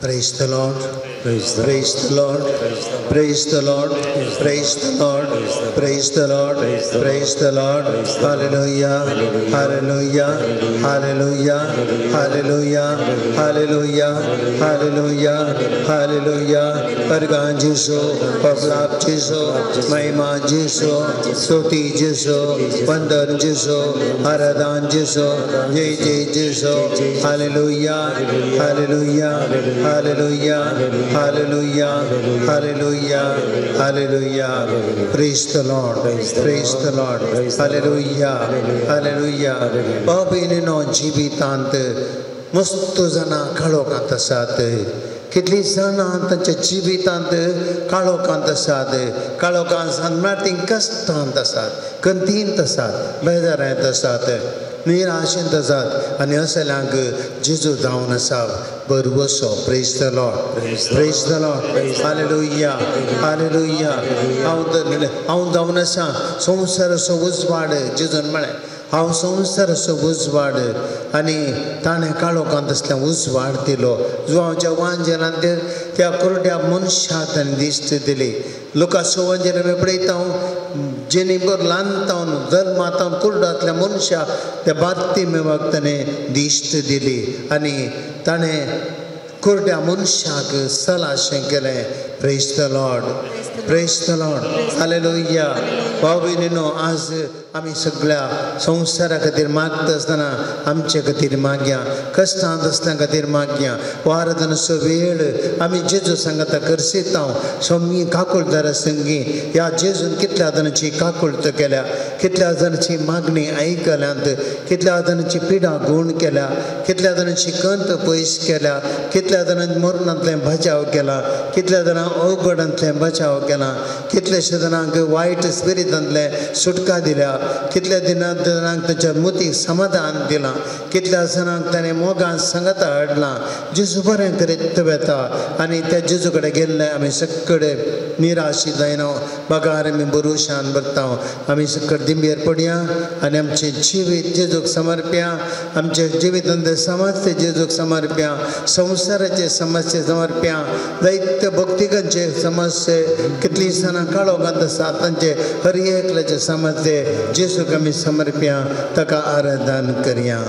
Praise the Lord. Praise the Lord. Praise the Lord. Praise the Lord. Praise the Lord. Praise the Lord. Hallelujah. Hallelujah. Hallelujah. Hallelujah. Hallelujah. Hallelujah. Hallelujah. Pergan Jesu, Pablap Jesu, Mahima Jesu, Stuti Jesu, Vandan Jesu, Aradan Jesu, Jai Jai Jesu. Hallelujah. Hallelujah. Hallelujah. Hallelujah. Hallelujah. Hallelujah. Praise the Lord. Praise the Lord. Hallelujah. Hallelujah. Babinino जीवितांत मस्त जना काळोखांत आसात कितली जाणां तांच्या जिवितांत काळोखांत आसात काळोखांत म्हणल्यार तीं कश्टांत आसात कंतींत आसात बेजारांत आसात निराशेंत आसात आनी असल्यांक जेजू जावन आसा बरवसो praise the Lord praise the Lord hallelujah hallelujah हांव जावन आसा संवसाराचो उजवाड जेजून म्हळें हांव संवसाराचो उजवाड आनी ताणें काळोखांत आसल्या उजवाड दिलो जुवांवच्या वांजेलांत त्या कुरड्या मनशाक ताणें दिश्ट दिली लुकाचो वांजेला आमी पळयता जेनी बर ल्हानतावन जल्मातावन कुरडांतल्या मनशाक त्या बात्तिमेवाक ताणें दिश्ट दिली आनी ताणें कुरड्या मनशाक सलाशें केलें praise the Lord praise the Lord hallelujah भाव भयणीनो आज आमी सगळ्या संवसारा खातीर मागता आसतना आमचे खातीर मागया कश्टांत आसल्या खातीर मागया वारदनाचो वेळ आमी जेजू सांगाता करसिता सोमी काकुळदारा संगी ह्या जेजून कितल्या जाणांची काकुळत केल्या कितल्या जाणांची मागणी आयकल्यांत कितल्या जाणांची पिडा गूण केल्या कितल्या जाणांची कंत पयस केल्या कितल्या जाणांनी मरणांतलें बचाव केला कितल्या जाणांक अवघडांतलें बचाव केला कितलेशे जाणांक वायट स्पिरिटांतलें सुटका दिल्या कितल्या जाणांक ताच्या मुतीक समाधान दिलां कितल्या जाणांक ताणें मोगान सांगता हाडलां जेजू बरें करीत वेता आनी त्या जेजू कडेन गेल्ले आमी सगळे निराशी जायना बगार आमी भरोशान बगता आमी सगळे दिंबेर पडया आनी आमचें जिवीत जेजूक समर्पया आमचे जिवितांत समस्ते जेजूक समर्पया संवसाराचे समस्ये समर्पया जायत्य भक्तिकांचे समस्ये कितली जाणां काळोखांत आसा तांचे हर एकल्याचे समस्ये जेजूक आमी समर्पया ताका आराधन करया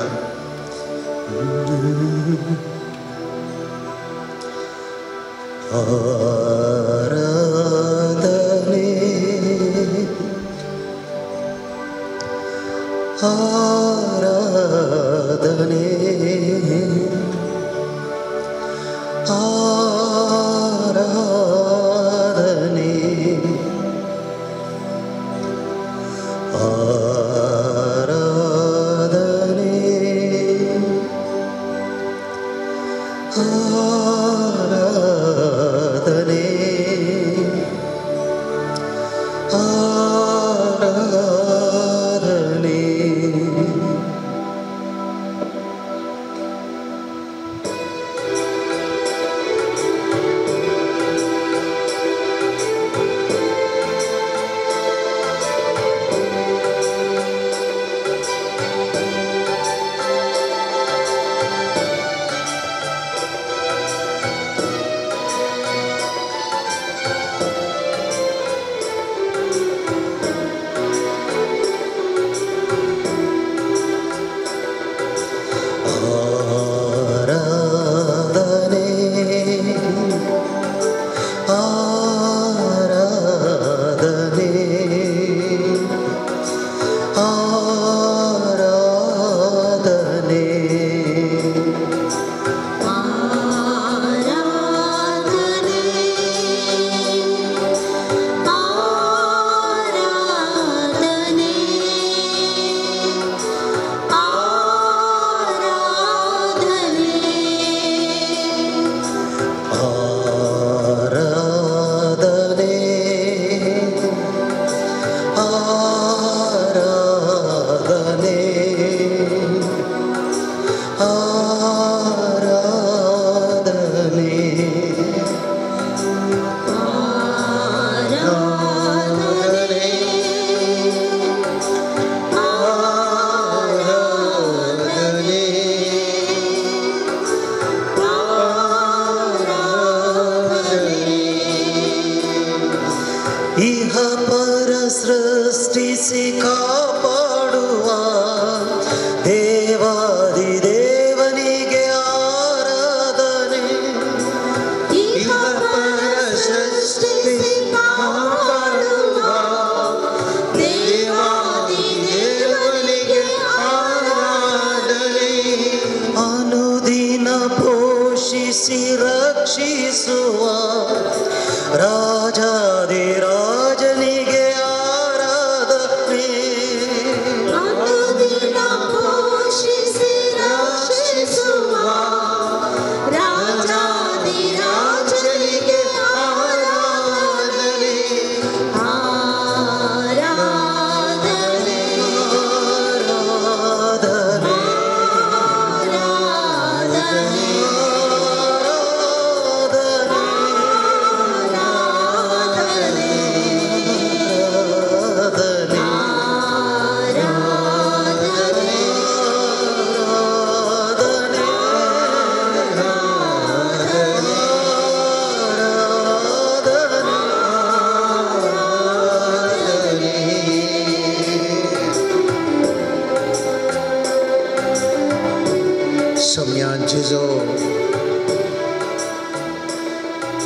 सौम्या जेजो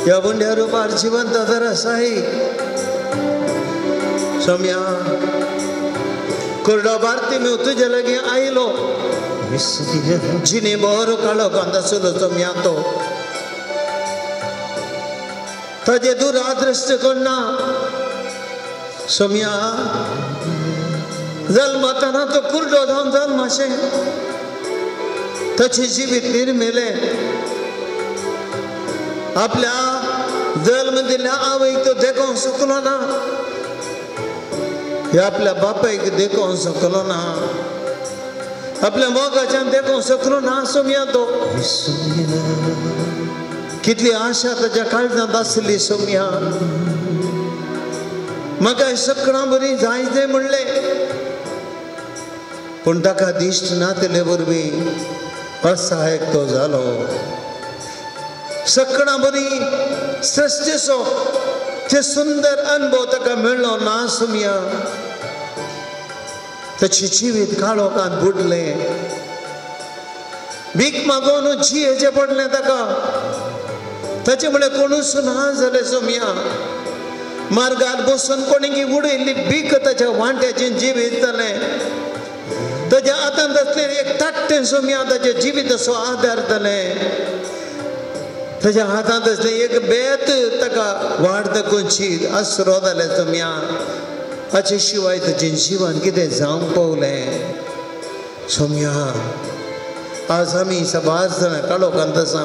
या बुंड्या रूपार जिवंत दरसाई सौम्या कुर्डा भारती में तुझे लगे आईलो जिने बोरो कालो कांदा सुलो सौम्या तो तजे दूर आदृष्ट करना सौम्या जन्मताना तो कुर्डो धाम जन्माशे तचे जीवित निर्मेले आपल्या जन्म दिल्या आवयक तो देखून शकलो ना हे आपल्या बापायक देखून शकलो ना आपल्या मोगाच्यान देखून शकलो ना सौम्या तो कितली आशा ताच्या काळजांत आसली सौम्या म्हाका सकाळां बरी जायते म्हणले पूण ताका दिश्ट नातले वरवीं असहायक तो जालो सकाळां बरी सृश्टीचो ते सुंदर अनुभव ताका मेळ्ळो ना सौम्या ताचें जिवीत काळोखांत बुडलें भीक मागून जियेचें पडलें ताका ताचे म्हळ्यार कोणूच ना जालें सौम्या मार्गार बसून कोणी उडयल्ली भीक ताच्या वांट्याचें जिवीत जालें ताच्या हातांत असलें एक ताट्टें सौम्या ताचें जिवीताचो आधार जालें ताच्या हातांत असलें एक बेत ताका वाड दाखोवची आसरो जालें सौम्या हाचे शिवाय ताचें जिवन कितें जावंक पावलें सौम्या आज आमी सबाज जाणां काळोखांत आसा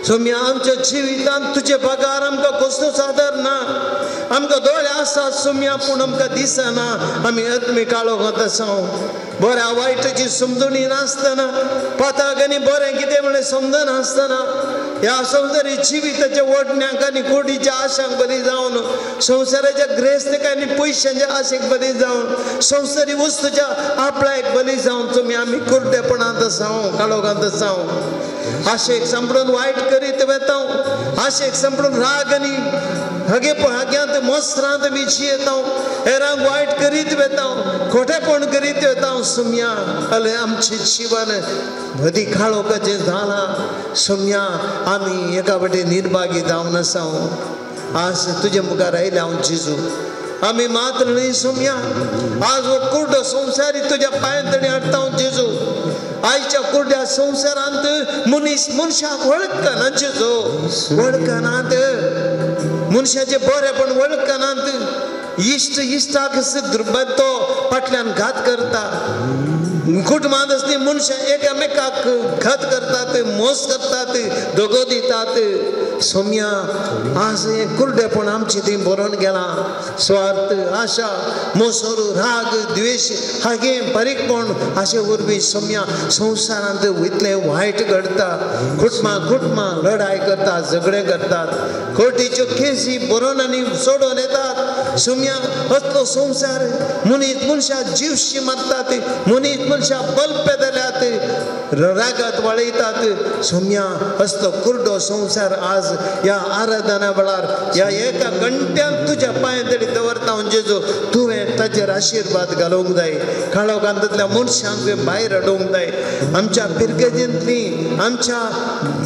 सौम्या आमच्या जिवितांत तुजे पगार आमकां कसलोच आदार ना आमकां दोळे आसात सौम्या पूण आमकां दिसना आमी आत्मी काळोखांत आसा बऱ्या वायटाची समजणी नासतना पाताक आनी बरें कितें म्हण समजनासतना ह्या संवसारी जिविताच्या ओडण्याक आनी कोडीच्या आशांक बरी जावन संवसाराच्या ग्रेस्तेक आनी पयशांच्या आशेक बरी जावन संवसारी वस्तूच्या आपल्याक बरी जावन तुमी आमी कुर्डेपणांत आसा काळोखांत आसा आशेक संपडून वायट करीत वेता आशेक संपडून राग आनी हाग्यांत मोसरांत आमी जियेता हेरांक वायट करीत वेता खोटेपण करीत वेता सौम्या जाल्यार आमचें जिवन मदीं काळोखाचें जालां सौम्या आमी एका वाटेन निर्भागी जावन आसा आज तुजे मुखार आयले हांव जेजू आमी मात्र न्ही सौम्या आज हो कुर्डो संवसारी तुज्या पांयांतणी हाडटा हांव जेजू आयच्या कुर्ड्या संवसारांत मनीस मनशाक वळखना जेजू वळखनात मनशाचें बरेपण वळखनात इश्ट इश्टाक तो फाटल्यान घात करता कुटुंबांत असली मनशां एकामेकाक घात करतात मोस करतात दोगो दितात सौम्या आज हें कुर्डेपण आमचें थंय बरोवन गेलां स्वार्थ आशा मोसोर राग द्वेश हागे बारीकपण हाचे वरवीं सौम्या संवसारांत इतलें वायट घडटा कुटुंबां लढाय करतात झगडे करतात कोर्टीच्यो केसी बरोवन आनी सोडोवन येतात सौम्या असलो संवसार मनीस मनशां जीवशी मारतात मनीस मनशां बल्पे जाल्यात रागात वळयतात सौम्या असलो कुर्डो संवसार आज ह्या आराधना वेळार ह्या एका घंट्यान तुज्या पांयांतळी दवरता जेजू तुवें ताचेर आशिर्वाद घालूंक जाय काळोखांतल्या मनशांक भायर हाडूंक जाय आमच्या पिरगेजींतली आमच्या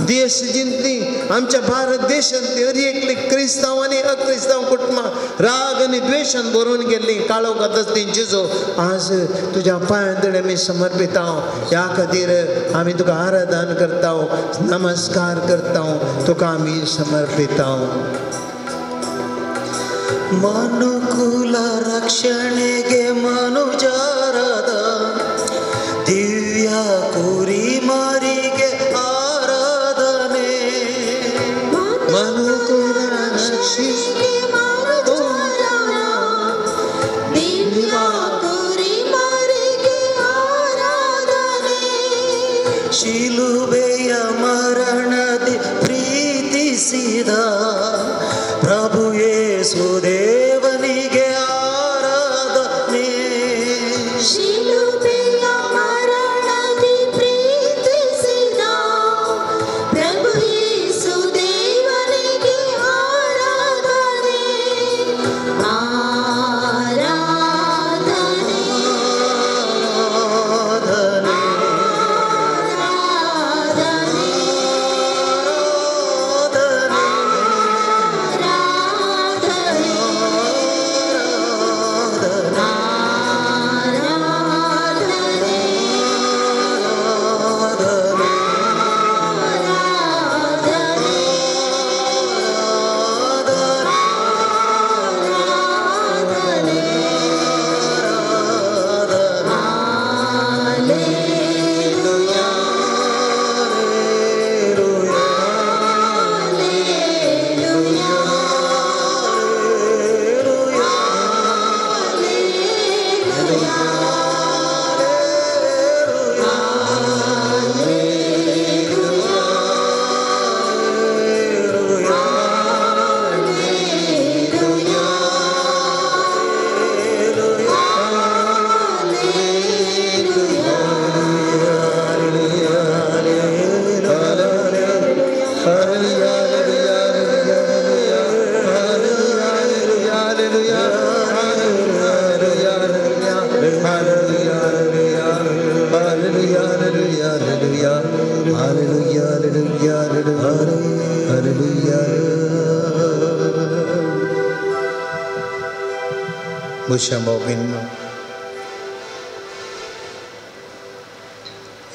देशजींतली आमच्या भारत देशांतली हर एकली क्रिस्तांव आनी अक्रिस्तांव कुटुंबां राग आनी द्वेशान भरून गेल्ली काळोखांत आसली जेजू आज तुज्या पांयांतळी आमी समर्पिता ह्या खातीर आमी तुका आराधन करता नमस्कार करता तुका आमी समर्पिता ಮನುಕುಲ ರಕ್ಷಣೆಗೆ ಮನುಜಾರದ ದಿವ್ಯ ಕುರಿಮರಿಗೆ ಆರಾಧನೆ ಮನುಕುಲ ರಕ್ಷಣೆಗೆ ದಿವ್ಯ ಕುರಿಮರಿಗೆ ಆರಾಧನೆ ಶಿಲುಬೆಯ ಮರಣದಿ ಪ್ರೀತಿಸಿದ ಪ್ರಭು ಯೇಸುದೇವನಿಗೆ ಆರಾಧನೆ ಶಿಲುಬೆಯ ಮರಣದಿ ಪ್ರೀತಿಸಿದ ಪ್ರಭು ಯೇಸುದೇವನಿಗೆ ಆರಾಧನೆ ಆರಾಧನೆ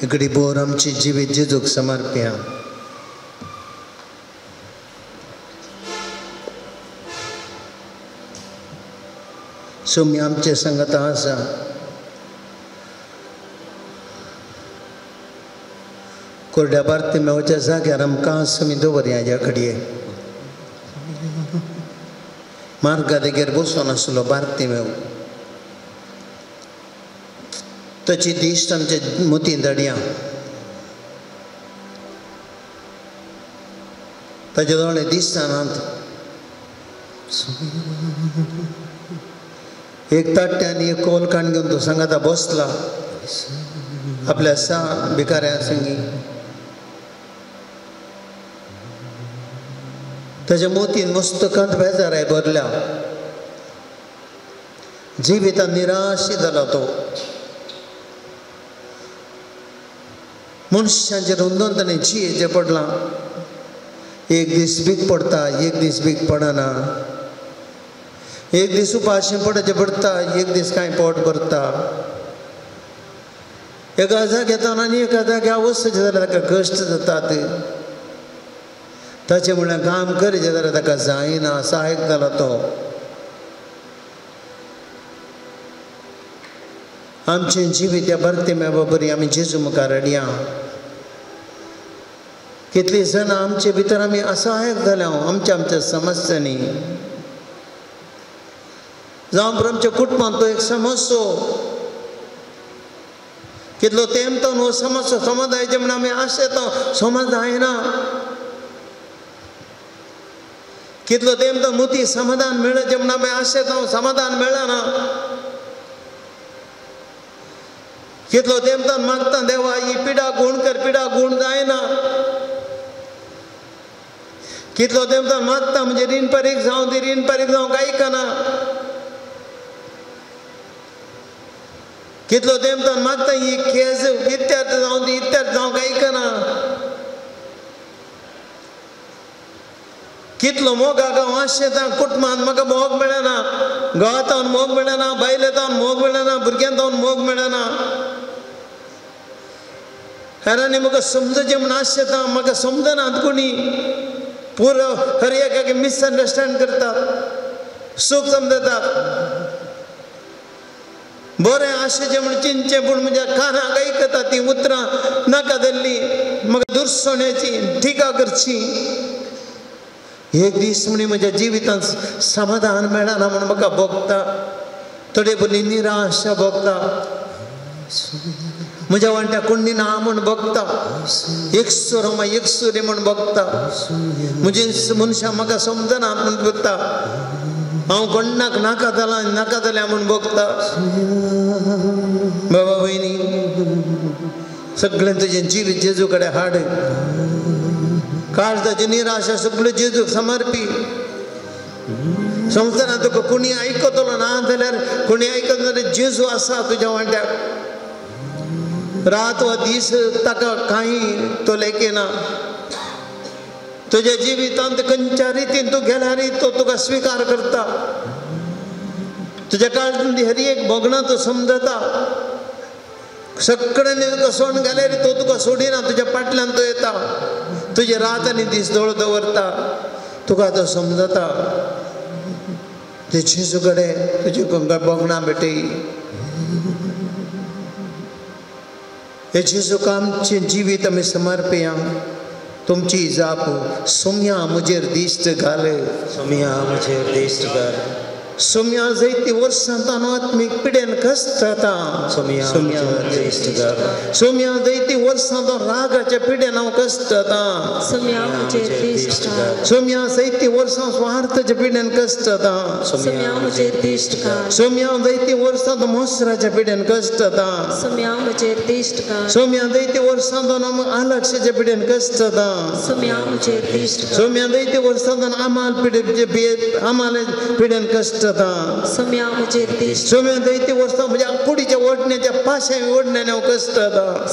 इकड़ी बोर आमची जिवीत जेजूक समर्प्या. सोमी आमचे संगत आसा. कोरड्या बार्तिमेवाच्या जाग्यार आमकां समी दवरया ह्या घडये. मार्गा देगेर बसून आसलो बार्तिमेव. ताची दिश्ट आमचे मोती धडया. ताचे दोळे दिसतानात. एक ताट्या आनी एक कोलकाण घेवन तो सांगाता बसला आपल्या भिकाऱ्या संगी. ताच्या मोतीन मस्तकांत बेजाराय भरल्या. जिवितांत निराशी जाला तो. मनशांचेर हुंदोन ताणें जियेचें पडलां. एक दीस भीक पडटा, एक दीस भीक पडना. एक दीस उपाशी पडचें पडटा, एक दीस कांय पोट भरता. एका जाग्यान आनी एका जाग्यार वचचें जाल्यार ताका कश्ट जातात. ताचे म्हळ्यार काम करचें जाल्यार ताका जायना. सहायक जाला तो. आमचें जिवीत ह्या बार्तिमेवा बरी आमी जेजू मुखार हाडया. कितलीं जाणां आमचे भितर आमी असहायक जाल्या आमच्या समस्यांनी. जावं आमच्या कुटुंबांत तो एक समस्यो. कितलो तेंप तो हो समस्या समाधानाचे म्हण आमी आशेता समाधान. कितलो तेंप तो मोती समाधान मेळचें म्हण आमी आशेता समाधान मेळना. कितलो तेंप तो मागता देवा ही पिडा गूण कर, पिडा गूण जायना. कितलो तेंप तो मागता म्हणजे रीण परीक जावं ती रीण परीक जावं कांय कना. कितलो तेंप तो मागता ही केस इत्यार्थ जावं ती इत्यार्थ जावं कांय कना. कितलो मोगाक हांव आशेता कुटुंबांत म्हाका मोग मेळना. गांवांत हांव मोग मेळना, बायलेंत हांव मोग मेळना, भुरग्यांत हांव मोग मेळना. हेरांनी म्हाका समजचें म्हण आशेता, म्हाका समजनात कोणी. पुरो हर एकाक मिसअंडरस्टँड करतात, सूख समजतात. बरें आशेचें म्हण चिंतचें पूण म्हज्या कानाक आयकता ती उतरां नाका धरली. म्हाका दुरसोण्याची टिका करची. एक दीस म्हणी म्हज्या जिवितांत समाधान मेळना म्हण म्हाका भोगता. थोडे भुरगीं निराशा भोगता. म्हज्या वांट्या कोणी ना म्हण भोगता. एकसुरो एकसुरी म्हण भोगता. म्हजे मनशां म्हाका समजना म्हण भोगता. हांव कोणाक नाका जालां नाका जाल्या म्हण भोगता. बाबा भयणी, सगळें तुजें जिवीत जेजू कडेन हाड. काळजाची निराशा सगळ्यो जेजूक समर्पी. समजना तुका कोणी आयकतलो ना जाल्यार कोणी आयकत जाल्यार जेजू आसा तुज्या वांट्याक. रात वा दीस ताका कांय तोलेकेना. तुज्या जिवितांत खंयच्या रितीन तूं गेल्यारय तो तुका स्विकार करता. तुज्या काळजांत हर एक भोगणां तूं समजता. सगळ्यांनी तुका सोडून गेल्यार तो तुका सोडिना. तुज्या फाटल्यान तो येता. तुजे रात आनी दीस दोळ दवरता. तुका तो समजता. ते जेजू कडेन तुजी भोगणां भेटय. हे जेजूक आमचें जिवीत आमी समर्पया. तुमची जाप सोम्या म्हजेर दिश्ट घाल. सोम्या म्हजेर दिश्ट घाल. सोम्या जायती वर्सां ताणू आत्मीक पिड्यान कश्ट जाता सोम्या जायती वर्सां तो रागाच्या पिड्यान हांव कश्ट जाता सोम्या जायती वर्सां स्वार्थाच्या पिड्यान कश्ट जाता सोम्या जायती वर्सां तो मोसराच्या पिड्यान कश्ट जाता सोम्या जायती वर्सां तो आलक्ष्याच्या पिड्यान कश्ट जाता सोम्या जायती वर्सां तो आमाल पिड्यान कश्ट जाता सोम्या जायती वर्सां म्हज्या कुडीच्या ओडण्याच्या पाशां ओडण्यान हांव कश्ट जाता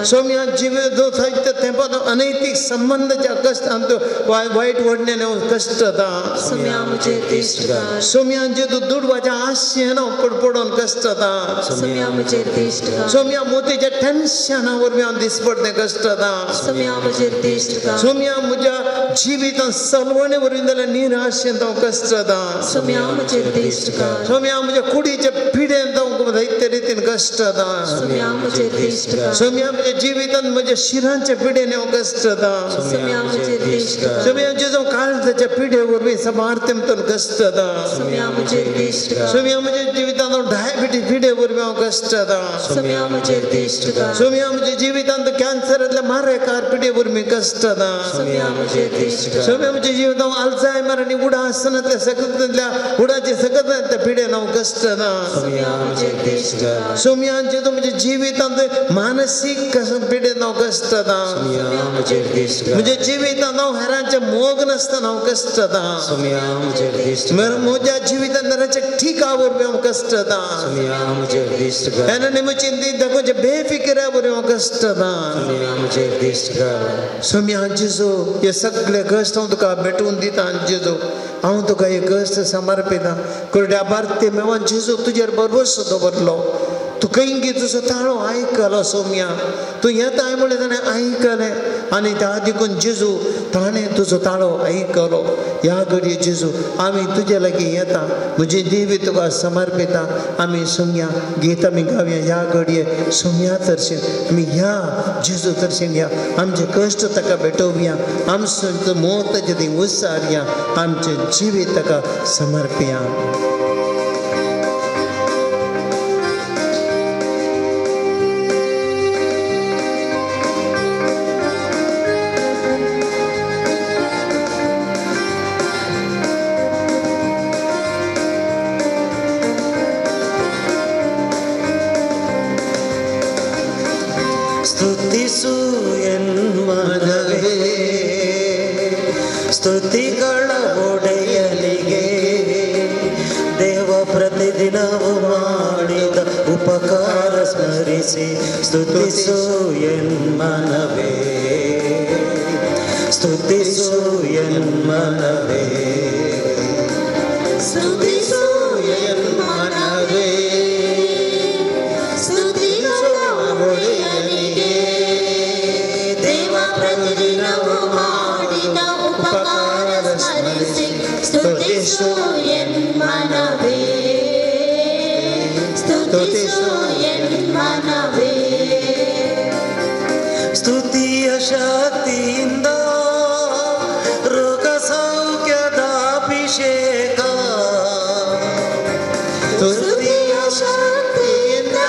सोम्या जिवीत जो साहित्य तेंपान अनैतीक संबंधाच्या कश्टांत वायट ओडण्यान हांव कश्ट जाता सोम्या जेदू दुडवाच्या आशेन हांव पडपडोन कश्ट जाता सोम्या मोतीच्या टेन्शना वरवीं हांव दिसपडतें कश्ट जाता सोम्या म्हज्या जिवितांत सलवणे वरवीं जाल्यार निराशेंत हांव कश्ट जाता सोम्या म्हज्या कुडीच्या पिड्यांत हांव जायते रितीन कश्ट जाता सोम्या म्हज्या जिवितांत म्हज्या शिरांच्या पिड्यान हांव कश्ट जाता सोम्या जेजो काळजाच्या पिड्या वरवीं समार्थेंतून कश्ट जाता सोम्या म्हज्या जिवितांत हांव डायबिटीज पिड्या वरवीं हांव कश्ट जाता सोम्या म्हज्या जिवितांत कॅन्सरांतल्या मारेकार पिड्या वरवीं कश्ट जाता सोम्या म्हज्या जिवितांत हांव अल्झायमर आनी उडासनांतल्या सकतांतल्या उडाच्या सकतांतल्या पिड्यान हांव कश्ट जाता सोम्या जेजो म्हज्या जिवितांत मानसीक पिड्यान हांव कश्ट जाता म्हज्या जिवितांत हांव हेरांचे मोग नासतना हांव कश्ट जाता म्हज्या जिवितांत हेरांच्या ठिका वरवीं हांव कश्ट जाता हेना निमचीन दी दाखोवचे बेफिकिऱ्या वरवीं हांव कश्ट जाता सोम्या जेजो हे सगळे कश्ट हांव तुका भेटून दिता जेजो हांव तुका हे कश्ट समर्पिता कुरड्या भारती मेवान जेजो तुजेर भरवसो दवरलो तू कहीं तुजो ताळो आयकलो सोम्या तू येताय म्हळें ताणें आयकलें आनी त्या देखून जेजू ताणें तुजो ताळो आयकलो ह्या घडये जेजू आमी तुजे लागीं येता म्हजी देवी तुका समर्पिता आमी सोम्या गीत आमी गावया ह्या घडये सोम्या तरशेन आमी ह्या जेजू तरशेन या आमचे कश्ट ताका भेटोवया आमचो मोत ताचे थंय उसारया आमचें जिवीत ताका समर्पया ಸ್ತುತಿಗಳ ಒಡೆಯಲಿಗೆ ದೇವ ಪ್ರತಿದಿನವೂ ಮಾಡಿದ ಉಪಕಾರ ಸ್ಮರಿಸಿ ಸ್ತುತಿಸು ಎನ್ಮನವೇ ಸ್ತುತಿಸು ಎನ್ಮನವೇ ಸ್ತುತಿಸು ಎನ್ಮನವೇ ಸ್ತುತಿಗಳ ಒಡೆಯನಿಗೆ ದೇವ ಪ್ರತಿದಿನವೂ ಮಾಡಿದ ಉಪಕಾರ ಸ್ಮರಿಸಿ ಸ್ತುತಿಸು ಎನ್ಮನವೇ ಸ್ತುತಿಸು ಎನ್ಮನವೇ ಸ್ತುತಿಯ ಶಕ್ತಿಯಿಂದ ರೋಗ ಸೌಖ್ಯದ ಅಭಿಷೇಕ ಸ್ತುತಿಯ ಶಕ್ತಿಯಿಂದ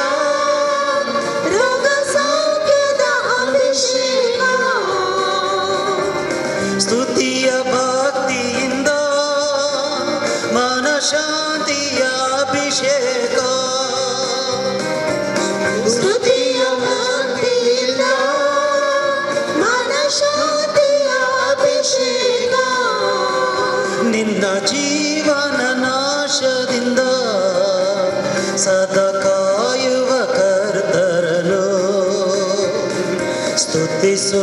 ರೋಗ ಸೌಖ್ಯದ ಅಭಿಷೇಕ ಸ್ತುತಿಯ ಭಕ್ತಿಯಿಂದ ಮನಶಾಂತಿಯ ಅಭಿಷೇಕ ಸ್ತುತಿಯ ಭಕ್ತಿಯಿಂದ ಮನಶಾಂತಿಯ ಅಭಿಷೇಕ ನಿನ್ನ ಜೀವನ ನಾಶದಿಂದ ಸದಾ ಕಾಯುವ ಕರ್ತರನು ಸ್ತುತಿಸು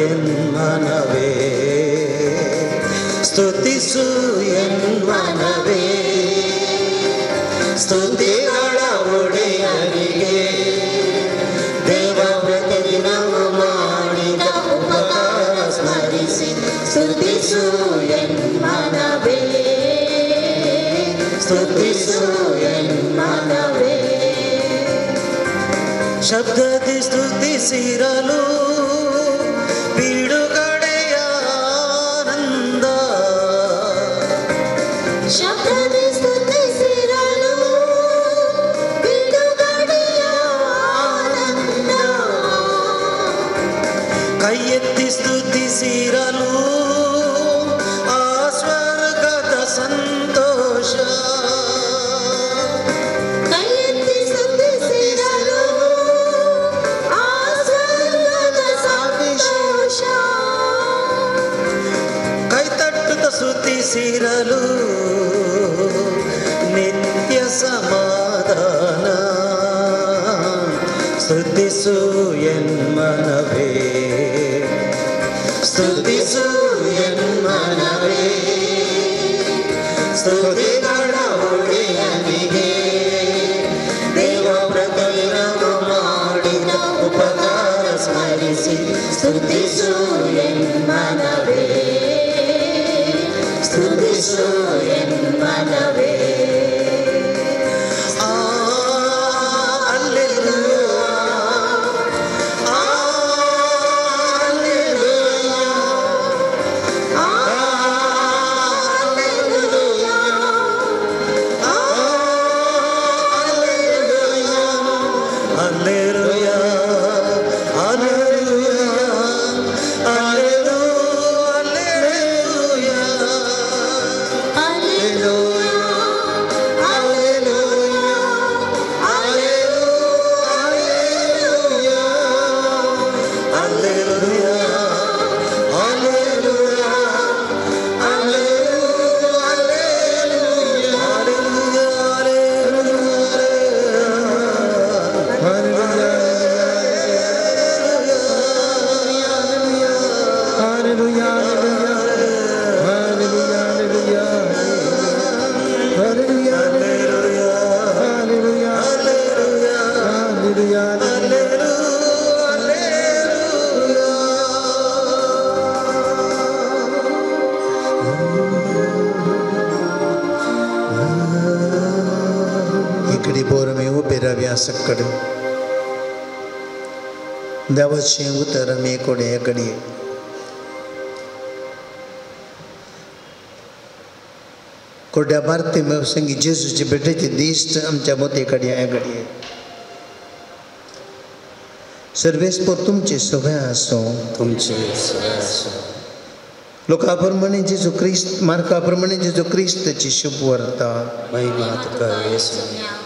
ಎನ್ಮನವೇ ಸ್ತುತಿಸು ಎನ್ಮನವೇ ಸ್ತುತಿಗಳ ಒಡೆಯನಿಗೆ ದೇವ ಪ್ರತಿದಿನವೂ ಮಾಡಿದ ಉಪಕಾರ ಸ್ಮರಿಸಿ ಸ್ತುತಿಸು ಎನ್ಮನವೇ ಸ್ತುತಿಸು ಎನ್ಮನವೇ ಶಬ್ದದಿ ಸ್ತುತಿಸಿರಲು ಬಿಡುಗಡೆಯ ಆನಂದ ಶಬ್ದ ಸ್ತುತಿಸು ಎನ್ಮನವೇ ಸ್ತುತಿಸು ಎನ್ಮನವೇ ಸ್ತುತಿಗಳ ಒಡೆಯನಿಗೆ ದೇವ ಪ್ರತಿದಿನವೂ ಮಾಡಿದ ಉಪಕಾರ ಸ್ಮರಿಸಿ ಸ್ತುತಿಸು ಎನ್ಮನವೇ ಸ್ತುತಿಸು ಎನ್ಮನವೇ सकड देवाचे उतर आमी कोणे घडये कोड्या भारती संगी जेजूचे बेटेचे दिश्ट आमच्या मते कडे हे घडये सर्वेस्पर तुमचे सगळे आसो तुमचे लोकाप्रमाणे जेजू ख्रिस्त मार्काप्रमाणे जेजू ख्रिस्ताची शुभ वार्ता महिमा तुका येसू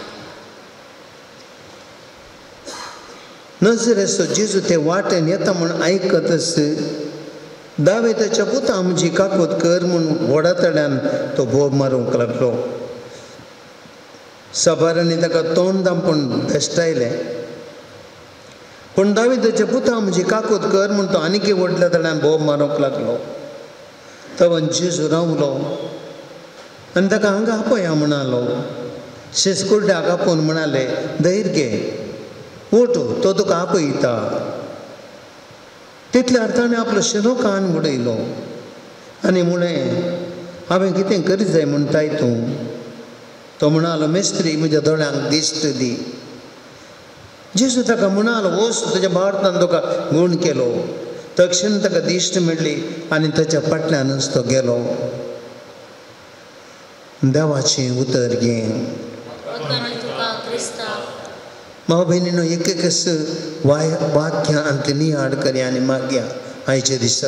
नजरेचो जेजू ते वाटेन येता म्हूण आयकतच दावेदाच्या पुता आमची काकोत कर म्हूण व्हडा तड्यान तो बोब मारूंक लागलो सबारांनी ताका तोंड दामपून भेस्टायले पूण दावेदाच्या पुता आमची काकोत कर म्हूण तो आनीक व्हडल्या तड्यान बोब मारूंक लागलो तवन जेजू रावलो आनी ताका हांगा आपया म्हणालो शेसकुर्ड्याक आपोवन म्हणाले धैर्य घे उठ तो तुका आपयता तितल्या अर्थान आपलो शिरो कान उडयलो आनी म्हळें हांवें कितें करीत जाय म्हणटाय तूं तो म्हणालो मेस्त्री म्हज्या दोळ्यांक दिश्ट दी जेजू ताका म्हणालो वच तुज्या भारतान तुका गूण केलो तक्षण ताका दिश्ट मेळ्ळी आनी ताच्या फाटल्यानच तो गेलो देवाचें उतर घे भाव भयणीनो एक एक वाक्य अंत निहाड करया आनी मागया आयच्या दिसा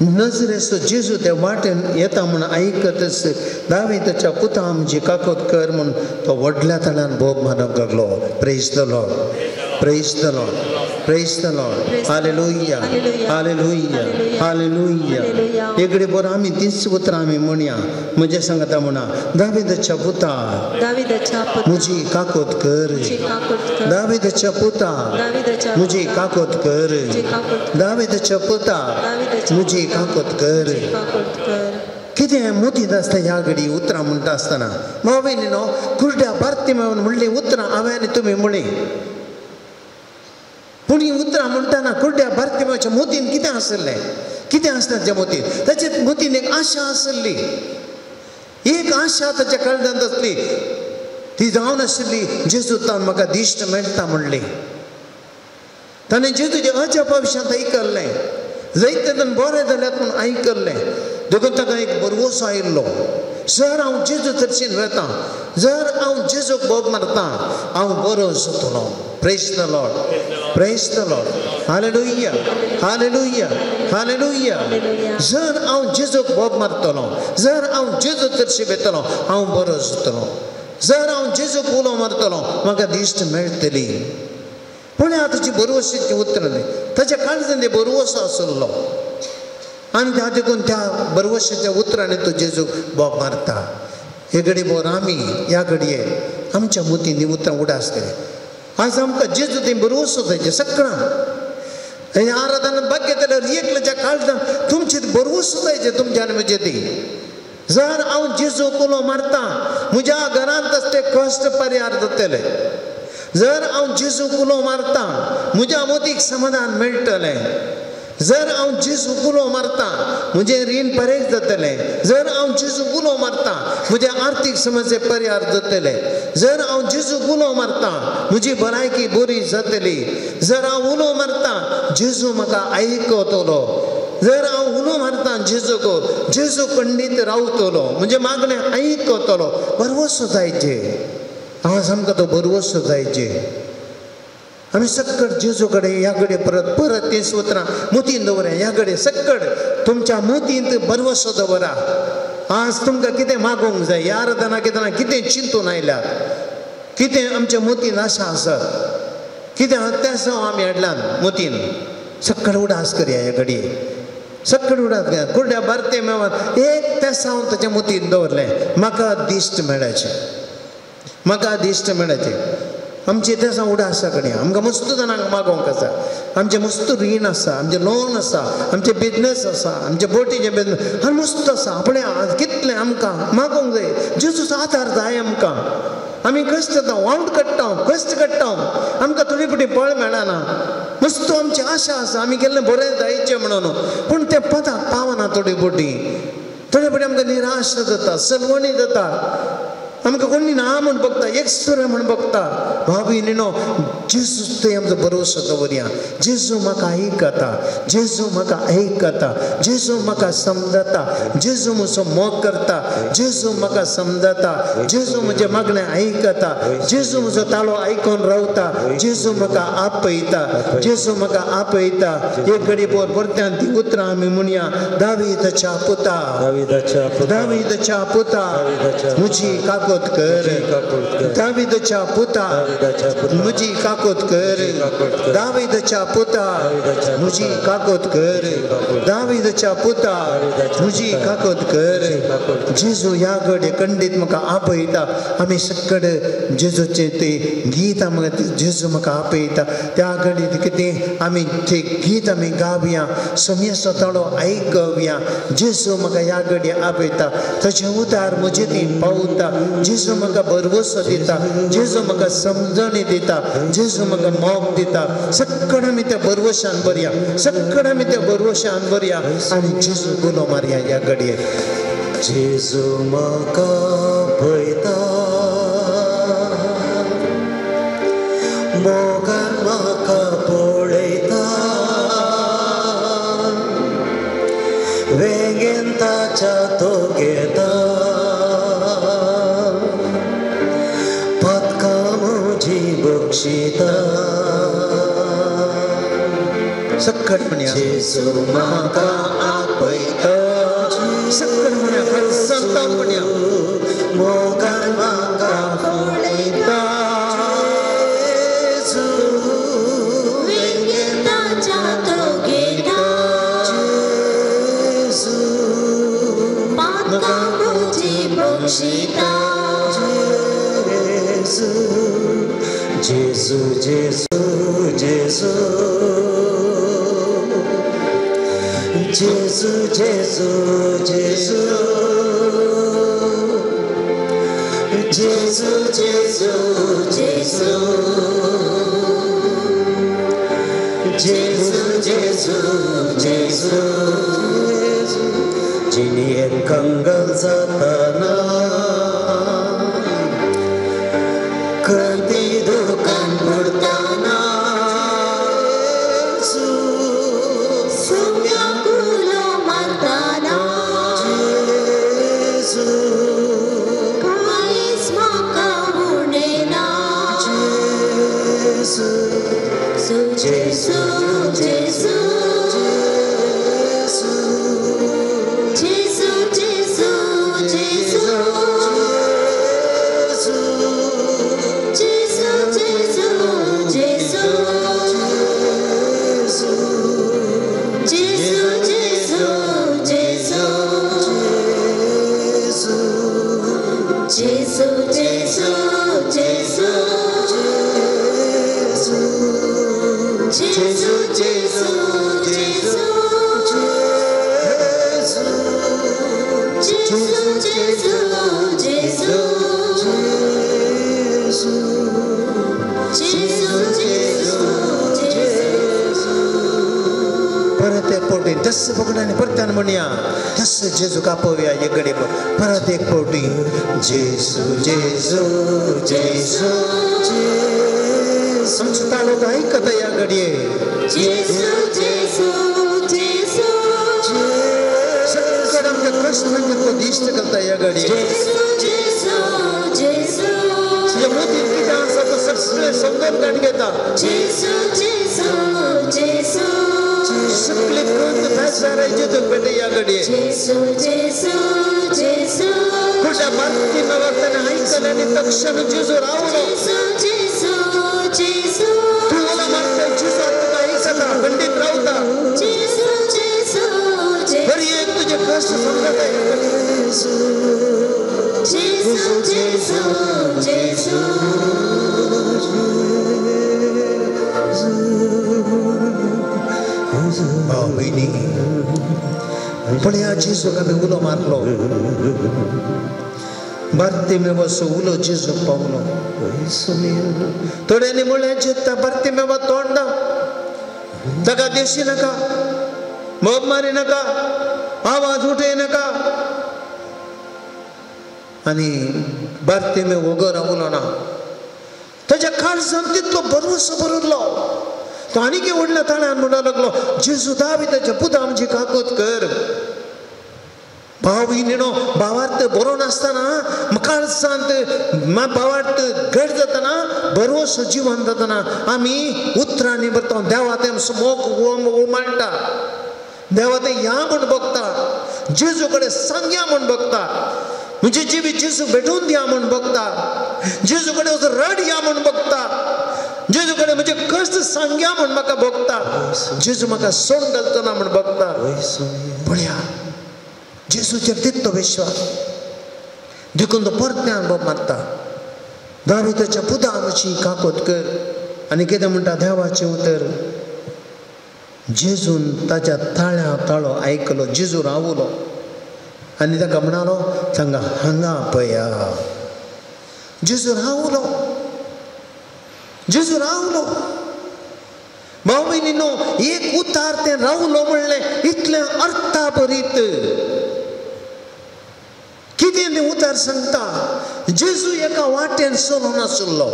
नजरेचो जेजू त्या वाटेन येता म्हूण आयकतच दाविदाच्या पुता आमची काकोत कर म्हूण तो व्हडल्या तड्यान बोब मारूंक लागलो praise the Lord praise the Lord praise the Lord hallelujah hallelujah hallelujah एकडे बरो आमी तीच उतरां आमी म्हणया म्हजे सांगता म्हणा दाविदाच्या पुता म्हजी काकोत कर दाविदाच्या पुता म्हजी काकोत कर दाविदाच्या पुता म्हजी काकोत कर कितें मोतीत आसता ह्या घडी उतरां म्हणटा आसतना भाव भयणीनो कुर्ड्या भारती मेळून म्हणली उतरां हांवें आनी तुमी म्हळी पूण ही उतरां म्हणटाना कुर्ड्या भारती मेळच्या मोतीन कितें आसलें कितें आसता त्या मोतीन ताचे मोतीन एक आशा आसली एक आशा ताच्या काळजांत आसली ती जावन आशिल्ली जेजूतान म्हाका दिश्ट मेळटा म्हणली ताणें जेजूच्या अजापा विशयांत आयकल्लें जायतेन बरें जाल्यात म्हूण आयकल्लें देखून ताका एक बरवोसो आयिल्लो जर हांव जेजू चर्चीन वता जर हांव जेजूक बोब मारता हांव बरो जातलो praise the Lord praise the Lord hallelujah hallelujah hallelujah जर हांव जेजूक बोब मारतलो जर हांव जेजू चर्ची वेतलो हांव बरो जातलो जर हांव जेजूक उलो मारतलो म्हाका दिश्ट मेळटली पूण हांव ताची बरवशीची उतरां ताच्या काळजांत बरवसो आसलो आनी त्या देखून त्या बरवशाच्या उतरांनी तो जेजूक बोब मारता हे घडी बोर आमी ह्या घडये आमच्या मोतींनी उतरां उडास केले आज आमकां जेजू थंय बरोवचो थंयचे सगळां आनी आराधना भाग्य जाल्यार एकल्याच्या काळजान तुमचे बरोवचो थंयचे तुमच्यान म्हजे ती जर हांव जेजू कुलो मारता म्हज्या घरांत असले कश्ट परिहार जातले जर हांव जेजू कुलो मारता म्हज्या मोतीक समाधान मेळटलें जर हांव जेजू कुलो मारता म्हजें रीण परेक जातलें जर हांव जेजू कुलो मारता म्हजे आर्थीक समस्ये परिहार जातले जर हांव जेजू कुलो मारता म्हजी भलायकी बरी जातली जर हांव उलो मारता जेजू म्हाका आयकतलो जर हांव उलो मारता जेजूक जेजू खंडीत रावतलो म्हणजे मागणें आयकतलो बरवसो जायचे आज आमकां तो बरवसो जायचे आमी सक्कड जेजू कडेन ह्या घडये परत ते सुत्रां मोतीन दवरा ह्या घडये सक्कड तुमच्या मोतींत बरवसो दवरा आज तुमकां कितें मागोवंक जाय ह्या आराधना कितें चिंतून आयल्यात कितें आमच्या मोतीन आशा आसत कितें तेसांव आमी हाडल्यात मोतीन सक्कड उडास करया ह्या घडये सक्कड उडास करया कुर्ड्या बारते मेळात एक तेसांव ताच्या मोतीन दवरलें म्हाका दिश्ट मेळाचें म्हाका दिश्ट मेळाचें आमचे तेसां उडास कडेन आमकां मस्त जाणांक मागोवंक आसा आमचें मस्त रीण आसा आमचें लोन आसा आमचे बिजनस आसा आमचे बोटीचे बिजनस आनी मस्त आसा आपणें कितलें आमकां मागोवंक जाय जेजूचो आदार जाय आमकां आमी कश्ट जाता वावट काडटा कश्ट काडटा आमकां थोडी फुटी फळ मेळना मस्त आमची आशा आसा आमी केल्लें बरें जायचें म्हणून पूण तें पदाक पावना थोडी फुटी थोडे फावटी आमकां निराश जाता सलवणी जाता आमकां कोणी ना म्हण बघता एक सुर म्हण बघता भावी न्हिनो जेजू थंय आमचो भरोसो दवरया जेजू म्हाका आयकता जेजू म्हाका आयकता जेजू म्हाका समजता जेजू म्हजो मोग करता जेजू म्हाका समजता जेजू म्हजे मागणें आयकता जेजू म्हजो ताळो आयकून रावता जेजू म्हाका आपयता जेजू म्हाका आपयता एक घडी परत्यान ती उतरां आमी म्हणया दावीदाच्या पुता दावीदाच्या पुता म्हजी काकोत कर दावीदाच्या पुता म्हजी काकोत कर दावीदाच्या पुता म्हजी काकोत कर दावीदाच्या पुता म्हजी काकोत कर जेजू ह्या घडये खंडीत म्हाका आपयता आमी सक्कड जेजूचे ते गीत आमकां जेजू म्हाका आपयता त्या घडीत कितें आमी ते गीत आमी गावया सोम्याचो ताळो आयकवया जेजू म्हाका ह्या घडये आपयता ताचे उदार म्हजे ती पावता जेजू म्हाका बरवसो दिता जेजू म्हाका समजणी दिता जेजू म्हाका मोग दिता सक्कड आमी त्या बरवशान बरया सक्कड आमी त्या बरवशान बरया आनी जेजू गुलो मारया ह्या घडये जेजू म्हाका पळयता मोगान म्हाका पळयता वेगेन ताच्या तो घेता बक्षिता सक्कड म्हणया जेजू म्हाका आपयता सक्कड म्हणया खरसांतान म्हणया मोगान म्हाका पळयता जेजू वेगेन ताच्या तो घेता जेजू म्हाका म्हजी बक्षिता जेजू जेजू जेजू जेजू जेजू जेजू जेजू जेजू जेजू जेजू जेजू जेजू जिणेन कंगल जातना कधी दुकान बुडताना सोम्या कुलो मारताना जेजू कांयच म्हाका उरलेना जेजू जेजू जेजू जेजू जेजू जेजू जेजू जेजू जेजू जेजू जेजू जेजू जेजू परत एक पोटी दस पकडाने परत्यान म्हणूया दस जेजू कापवूया एक गडी परत एक पोटी जेजू जेजू जेजू आमचं तालुका ऐकत या गडी सगळं आमच्या कृष्ण दिष्ट करता या गडी मोदी सगळे समजून काढ घेता सगळे कळत भाषारायचे तो पेटे या गडी कुठल्या बातमी वागताना ऐकल्याने तक्षण जेजू रावलो तुला मागता जेजू आता ऐकता खंडित रावता घरी एक तुझे कष्ट समजत आहे बहिणी पण या जेजू का मी उलो मारलो भरती में बस उलो जेजू पावलो थोड्याने मुळे जित्ता भरती में तोंड तका देशी नका मोब मारी नका आवाज उठे नका आणि भरती में वगैरे रावलो ना त्याच्या काळजात तितलो भरवसा भरलो तो आणि की ओढला ताळ्यान म्हणा लागलो जेजू दाविदाच्या पुता आमची काकोत कर भाव बहिणीनो भावार्थ बरो नासतना मकाळ सांत भावार्थ घट जातना भरवसो जीवन जातना आम्ही उतरांनी बरतो देवा ते मोग उमांडटा देवा ते या म्हण बघता जेजूकडे सांग्या म्हण बघता म्हणजे जीवी जेजू भेटून द्या म्हण बघता जेजूकडे रड या म्हण बघता जेजूकडे म्हणजे कष्ट सांग्या म्हण म्हाका बघता जेजू म्हाका सोडून घालतो ना म्हण बघता पळया जेजूचेर तितलो विश्वास देखून तो परते अनुभव मारता दाविदाच्या पुता आमची काकोत कर आणि कितें म्हणटा देवाचें उतर जेजून ताच्या ताळ्या ताळो आयकलो जेजू रावलो आणि ताका म्हणालो सांगा हांगा पया जेजू रावलो जेजू रावलो भाव बहिणीनो एक उतार ते रावलो म्हणलें इतलें अर्था भरीत कितें तें उतार सांगता जेजू एका वाटेन सरून आशिल्लो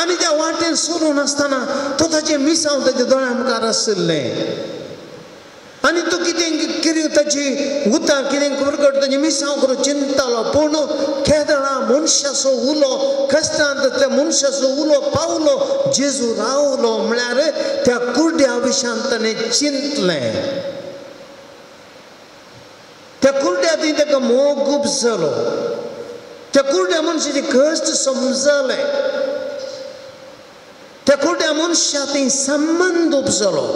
आनी त्या वाटेन सरून आसतना तो ताचे मिसांव ताच्या दोळ्या मुखार आशिल्लें आनी तो कितें कितें ताची उतार कितें प्रकट ताची मिसांव करून चिंततालो पूण केदळा मनशाचो उलो कश्टांत त्या मनशाचो उलो पावलो जेजू रावलो म्हळ्यार त्या कुर्ड्या विशयान ताणें चिंतलें त्या कुर्ड्यातूय ताका मोग उपजलो त्या कुर्ड्या मनशाचे कश्ट समजले त्या कुर्ड्या मनशातूय संबंध उपजलो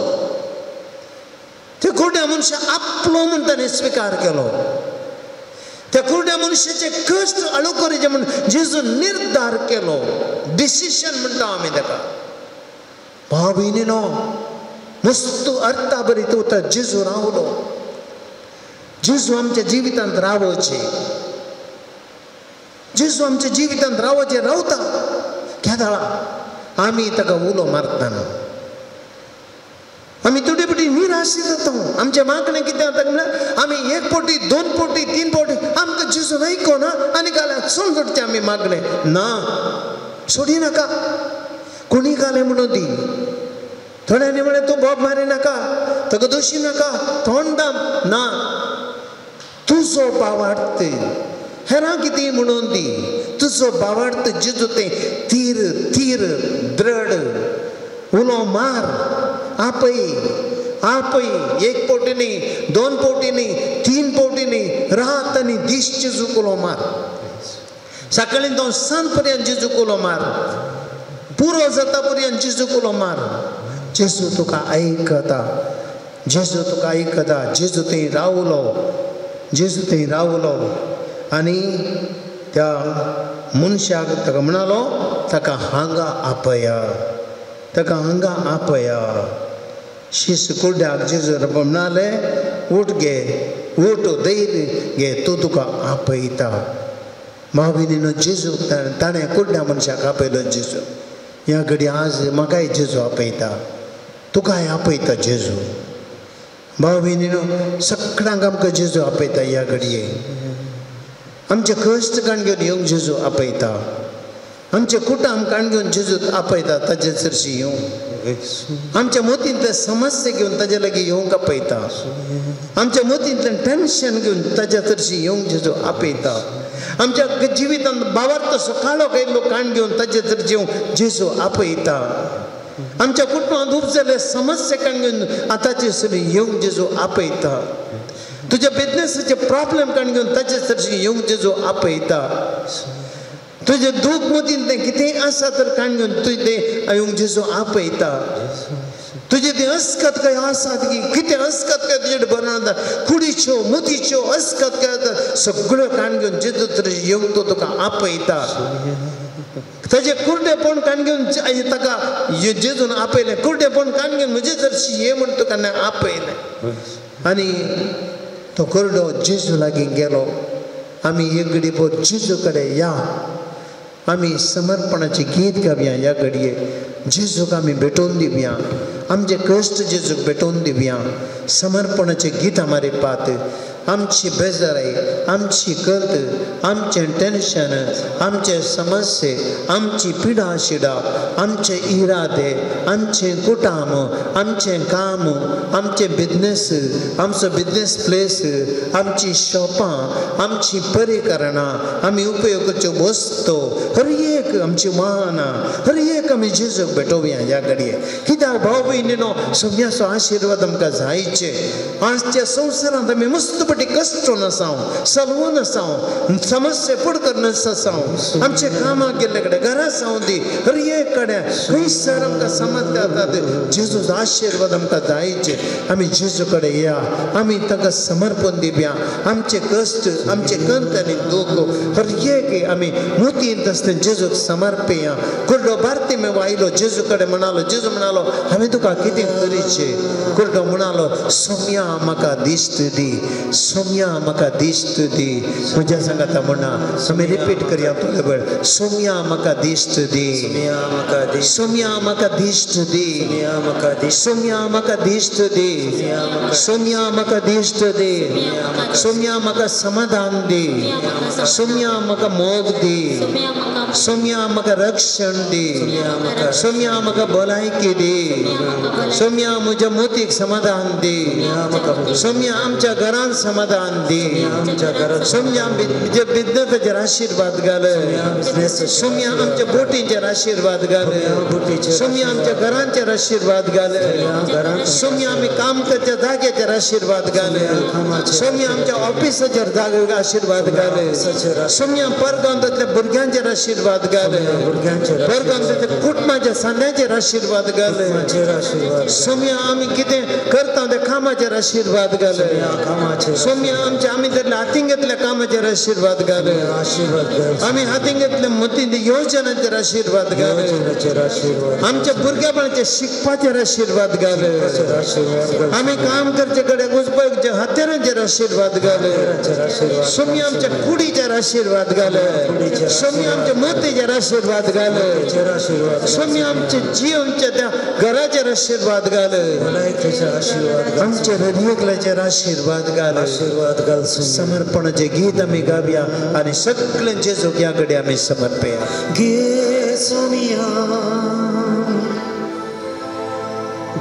त्या कुर्ड्या मनशा आपलो म्हूण ताणें स्विकार केलो त्या कुर्ड्या मनशाचे कश्ट आळू करचे म्हूण जेजू निर्धार केलो डिसिशन म्हणटा आमी ताका भाव भयणीनो मस्त अर्था भरीत उतर जेजू रावलो जेजू आमच्या जिवितांत रावचे जेजू आमच्या जिवितांत रावचे रावता केदाळा आमी ताका उलो मारतना आमी थोडी फावटी निराशी जाता आमचे मागणें कितें जाता म्हळ्यार आमी एक पोटी दोन पोटी तीन पोटी आमकां जेजून आयकोना आनी घाल्यात सोड जोडचें आमी मागणें ना सोडी नाका कोणी घालें म्हणून दी थोड्यांनी म्हळें तूं बोब मारी नाका ताका दोशी नाका तोंडाम ना तुजो भावार्थ हेरां कितें म्हणून दी तुजो भावार्थ जेजू तें थीर थीर द्रड उलो मार आपय आपय एक पोटी न्ही दोन पोटी न्ही तीन पोटी न्ही रात आनी दीस जेजू उलो मार सकाळीं तो सांज पर्यंत जेजू उलो मार पुरो जाता पर्यंत जेजू उलो मार जेजू तुका आयकता जेजू तुका आयकता जेजू थंय रावलो जेजू थंय रावलो आनी त्या मनशाक ताका म्हणालो ताका हांगा आपया ताका हांगा आपया शिष्य कुड्याक जेजू म्हणले उठ गे उठ धैर्य गे तो तुका आपयता भाविनीनो जेजू ताणें कुड्या मनशाक आपयलो जेजू ह्या घडी आज म्हाकाय जेजू आपयता तुकाय आपयता जेजू भाविनीनो सगळ्यांक आमकां जेजू आपयता ह्या घडये आमचे कश्ट काण घेवन येवंक जेजू आपयता आमचे कुटुंब काण घेवन जेजू आपयता ताजे चरशी येवंक आमच्या मोतींतले समस्या घेवन ताजे लागीं येवंक आपयता आमच्या मोतींतलें टेन्शन घेवन ताज्या चरशी येवंक जेजू आपयता आमच्या जिवितांत भावार्थ सुखाळो केल्लो काण घेवन ताजे चरशी येवंक जेजू आपयता आमच्या कुटुंबांत उपजल्ले समस्या काण घेवन आतांचे सरी येवंक जेजू आपयता तुज्या बिझनेसाचे प्रॉब्लेम काण घेवन ताजे चरशी येवंक जेजू आपयता तुझे दूख मदीं तें कितेंय आसा तर काण घेवन तुजें तें येवंक जेजू आपयता तुजें तें अस्कत काय आसात की कितें अस्कत काय तुजे बरोवन कुडीच्यो मुतीच्यो अस्कत काय सगळ्यो काण घेवन जेजू तर येवंक तो तुका आपयता ताजे कुर्डेपण काण घेवन ताका जेजून आपयलें कुर्डेपण काण घेवन म्हजे चरशी ये म्हण तुका आपयलें आनी तो कुर्डो जेजू लागीं गेलो आमी एक घडी पळय जेजू कडेन या आमी समर्पणाची गीत गावया ह्या घडये जेजूक आमी भेटोवन दिवया आमचे कश्ट जेजूक भेटोवन दिवया समर्पणाचे गीत हमारे पात आमची बेजाराई आमची कल्त आमचे टेन्शन आमचे समस्ये आमची पिडा शिडा आमचे इरादे आमचे कुटुंब आमचे काम आमचे बिझनेस आमचो बिझनेस प्लेस आमची शॉपां आमची परिकरणां आमी उपयोगाच्यो वस्तू हर एक आमची वाहनां हर एक आमी जेजूक भेटोवया ह्या घडये कित्याक भाव भयणीनो सगळ्याचो आशिर्वाद आमकां जायचे आजच्या संवसारांत आमी मस्तपटी कश्ट नसाव सलवो नसाव समस्या फुडकर नसाव आमचे कामाक गेल्ले कडेन घरा सावंदी हर एक कडेन खंयसर आमकां समस्या जातात जेजूचो आशिर्वाद आमकां जायचे आमी जेजू कडेन या आमी ताका समर्पण दिवया आमचे कश्ट आमचे कंत आनी दूख हर एक आमी मोतींत आसतना जेजूक समर्पया कुर्डो भारती आयलो जेजू कडेन म्हणालो जेजू म्हणालो हांवें तुका कितें करीचें कुर्डो म्हणालो सौम्या म्हाका दिश्ट दी सौम्या म्हाका दिश्ट दी म्हज्या सांगाता म्हणा आमी रिपीट करया थोडे वेळ सौम्या म्हाका दिश्ट दी सौम्या म्हाका दिश्ट दी सौम्या म्हाका दिश्ट दी सौम्या म्हाका दिश्ट दी सौम्या म्हाका समाधान दी सौम्या म्हाका मोग दी सौम्या म्हाका रक्षण दी सौम्या म्हाका भलायकी दी सौम्या म्हज्या मोतीक समाधान दी सौम्या आमच्या घरांत समाधान दी सौम्या म्हज्या बिझनेसाचेर आशिर्वाद घाल सौम्या आमच्या बोटींचेर आशिर्वाद घाल सौम्या आमच्या घरांचेर आशिर्वाद घाल सौम्या आमी काम करच्या जाग्याचेर आशिर्वाद घाल सौम्या आमच्या ऑफिसाचेर आशिर्वाद घाल सौम्या परगांवांतल्या भुरग्यांचेर आशिर्वाद घाल परगांवांतल्या कुटुंबाच्या सांध्याचेर आशिर्वाद घाल सौम्या आमी कितें करता त्या कामाचेर आशिर्वाद घाल सौम्या आमच्या आमी धरल्या हातीन घेतल्या कामाचेर आशिर्वाद घाल आमी हातीन घेतल्या मतीन योजनांचेर आशिर्वाद घाल आमच्या भुरगेपणाच्या शिकपाचेर आशिर्वाद घाल आमी काम करचे कडेन उजपाच्या हातेरांचेर आशिर्वाद घाल सौम्या आमच्या कुडीचेर आशिर्वाद घाल सौम्या आमच्या मोतीचेर आशिर्वाद घाल सौम्या आमच्या जीवनच्या त्या घराचेर आशिर्वाद घाल आमच्या हृदयाचेर आशिर्वाद घाल समर्पणाचे गीत आमी गावया आनी सगळे जेजूक ह्या घडये आमी समर्पया गे सोनिया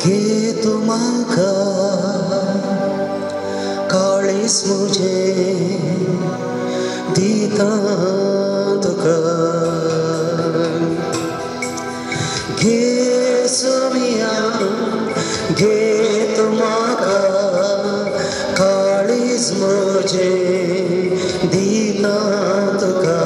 गे तू म्हाका काळीस मुझे दिता तुका गे सोनिया गे तू म्हाका काळीस मुझे दिता तुका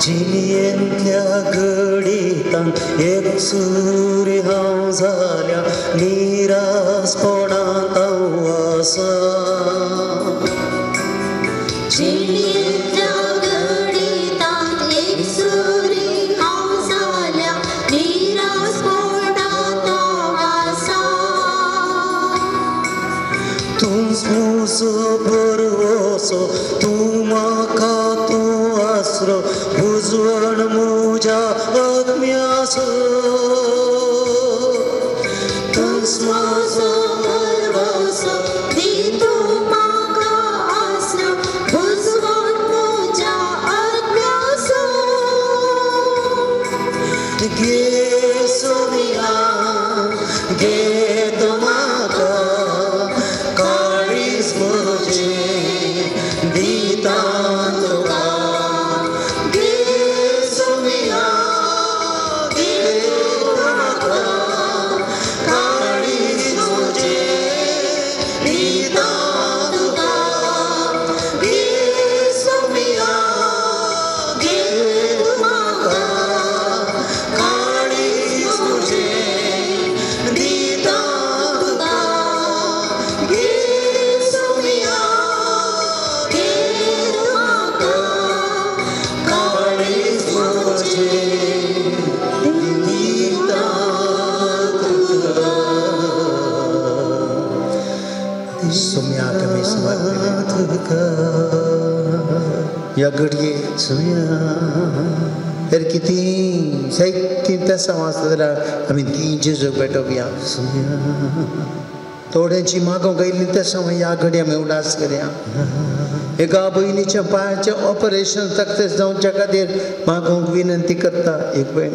जियेंतल्या घडीतान एक सूर्य हांव जाल्या निरासपणांत हांव आसा भरोसो तू म्हाका तू आसरो उजवण म्हज्या आत्म्याचो तूच म्हजो भरवसो दी तूं म्हाका आसरो उजवण म्हज्या आत्म्याचो गे सोविया गे तो म्हाका काळीज म्हजें दिता तुका गे सोविया गे तो म्हाका काळीज म्हजें दिता तुका गे सोविया गे तो म्हाका काळीज म्हजें दिता तुका गे सोविया गे तो म्हाका काळीज म्हजें दिता सुम्या कमी समर्पित या घडये तर किती साहित्य तसा वाचता आम्ही ती जेजू भेटोवया थोड्यांची मागोवंक आयिल्ली तसा ह्या घडये आमी उडास करया एका भयणीच्या पांयाचें ऑपरेशन सक्सेस जावच्या खातीर मागोवंक विनंती करता एक भयण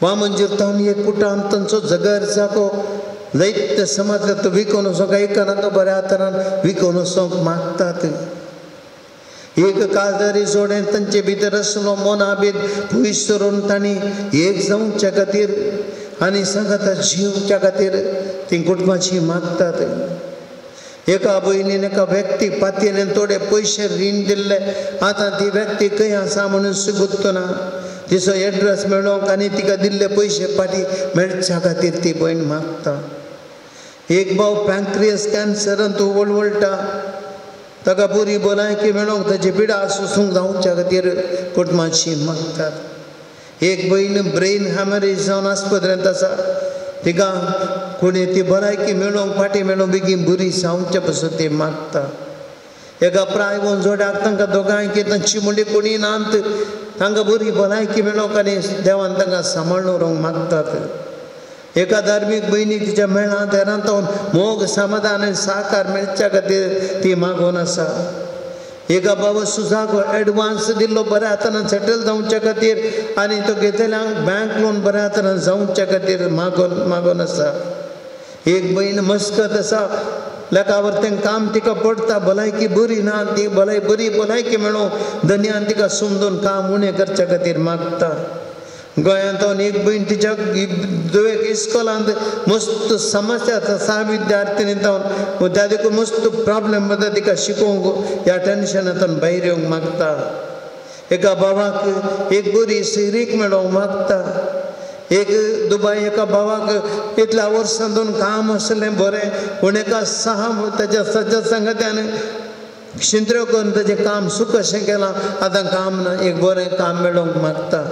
वा मंजूर तावन एक कुटाम तांचो जगर जागो दैत्य समाज तो विकोन वचोंक एकाना तो बऱ्या तरान विकोन वचोंक मागतात एक काळजारी जोडें तांचे भितर आसलो मोनाबीद पयस करून तांणी एक जावच्या खातीर आनी सांगाता जिवच्या खातीर ती कुटुंबाची मागतात एका भयणीन एका व्यक्तीक पातयेन थोडे पयशे रीण दिल्ले आतां ती व्यक्ती खंय आसा म्हणून सुगुत्तो ना तिचो एड्रेस मेळोवंक आनी तिका दिल्ले पयशे फाटीं मेळच्या खातीर ती भयण मागता एक भाव पॅन्क्रियस कॅन्सरान तूं वळवळटा ताका बरी भलायकी मेळोवंक ताची पिडा सोसूंक जावच्या खातीर कुटुंबाची मागतात एक भयण ब्रेन हॅमरेज जावन आस्पत्रेंत आसा तिका कोणी ती भलायकी मेळोवंक फाटीं मेळोवंक बेगीन बरी जावचे पासून ती मागता एका प्रायवून जोड्याक तांकां दोगांयकी तांची मुंडी कोणी नात तांकां बरी भलायकी मेळोवंक आनी देवान तांकां सांबाळून व्हरूंक मागतात एका धार्मीक भयणी तिच्या मेळा तेरान तावन मोग समाधान आनी साकार मेळच्या खातीर ती मागोवन आसा एका बाबा सुजाक एडवान्स दिल्लो बऱ्या तरान सेटल जावच्या खातीर आनी तो घेतल्यांक बँक लोन बऱ्या तरान जावच्या खातीर मागोवन आसा एक भयण मस्कत आसा लेकावर तें काम तिका पडटा भलायकी बरी ना ती बरी भलायकी मेळोवंक दनयान तिका समजून काम उणें करच्या खातीर मागता गोंयांत एक भयण तिच्या दुवेक इस्कॉलांत मस्त समस्या आसा 6 विद्यार्थीनी जावन त्या देखून मस्त प्रॉब्लेम बद्दल तिका शिकोवंक ह्या टेन्शनांतल्यान भायर येवंक मागता एका बाबाक एक बरी सिरीक मेळोवंक मागता एक दुबाय एका भावाक इतल्या वर्सांतून काम आसलें बरें पूण एका 6 ताच्या सज्ज संगत्यान शिंत्र्यो करून ताचें काम सुख अशें केलां आतां काम ना एक बरें काम मेळोवंक मागता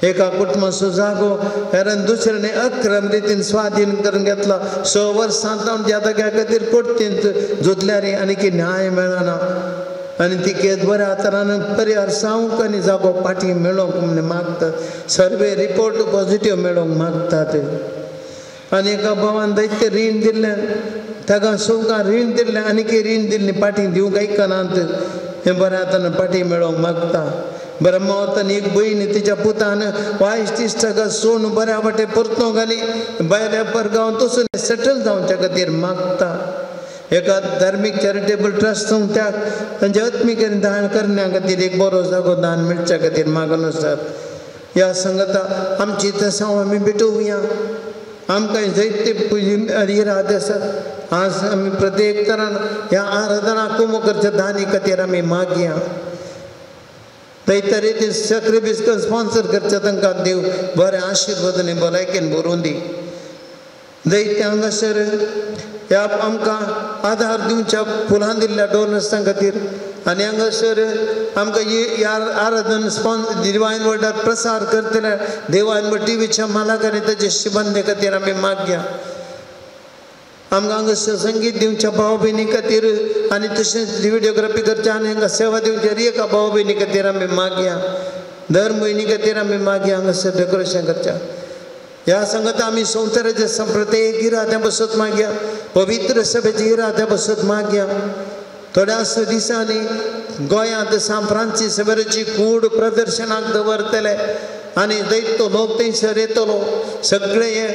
एका कुटुंबाचो जागो कारण दुसऱ्याने अक्रम रितीन स्वाधीन करून घेतला 6 वर्सां जावन त्या जाग्या खातीर कोर्टींत झुजल्यार आनी की न्याय मेळना आनी ती केद बऱ्या तरान परिहार जावंक आनी जागो फाटीं मेळोवंक म्हण मागतात सर्वे रिपोर्ट पॉझिटिव्ह मेळोवंक मागतात आनी एका भावान दैत्य रीण दिल्लें ताका सोंकां रीण दिल्लें आनी की रीण दिल्लीं फाटीं दिवंक आयकनात हें बऱ्या तरान फाटीं मेळोवंक मागता ब्रह्मावतान एक भयण तिच्या पुतान वायस तिश्टाका सोन बऱ्या वाटे परतोवंक आनी भायल्या परगांव तसून सेटल जावच्या खातीर मागता एका धार्मीक चॅरिटेबल ट्रस्ट संस्थाक तांचे आत्मिकेन दान करण्या खातीर एक बरो जागो दान मेळच्या खातीर मागून आसात ह्या संगता आमची तसांव आमी भेटोवया आमकां जायते इरादे आसात आज आमी प्रत्येक तरान ह्या आराधना कुमो करच्या दानी खातीर आमी मागया तरी ते सक्री बिस्कन स्पॉन्सर करचे तांकां देव बरें आशिर्वाद आनी भलायकेन भरून दी दैत्य हांगासर ह्या आमकां आधार दिवच्या फुलां दिल्ल्या डोनर्सां खातीर आनी हांगासर आमकां ह्या आराधन स्पॉन्सर डिवायन वर्ल्डार प्रसार करतले डिवायन वर्ल्ड टीव्हीच्या मालक आनी ताचे शिबंदे खातीर आमी मागया आमकां हांगासर संगीत दिवच्या भाव भयणी खातीर आनी तशेंच व्हिडिओग्राफी करच्या आनी हांगा सेवा दिवच्या एका भाव भयणी खातीर आमी मागया दर म्हयने खातीर आमी मागया हांगासर डेकोरेशन करच्या ह्या सांगता आमी संवसाराच्या प्रत्येक इराद्या बसत मागया पवित्र सभेच्या इराद्या बसत मागया थोड्याच दिसांनी गोंयांत सान फ्रांसीस सेवेराची कूड प्रदर्शनाक दवरतले आनी दैत्य लोक थंयसर येतलो सगळे हे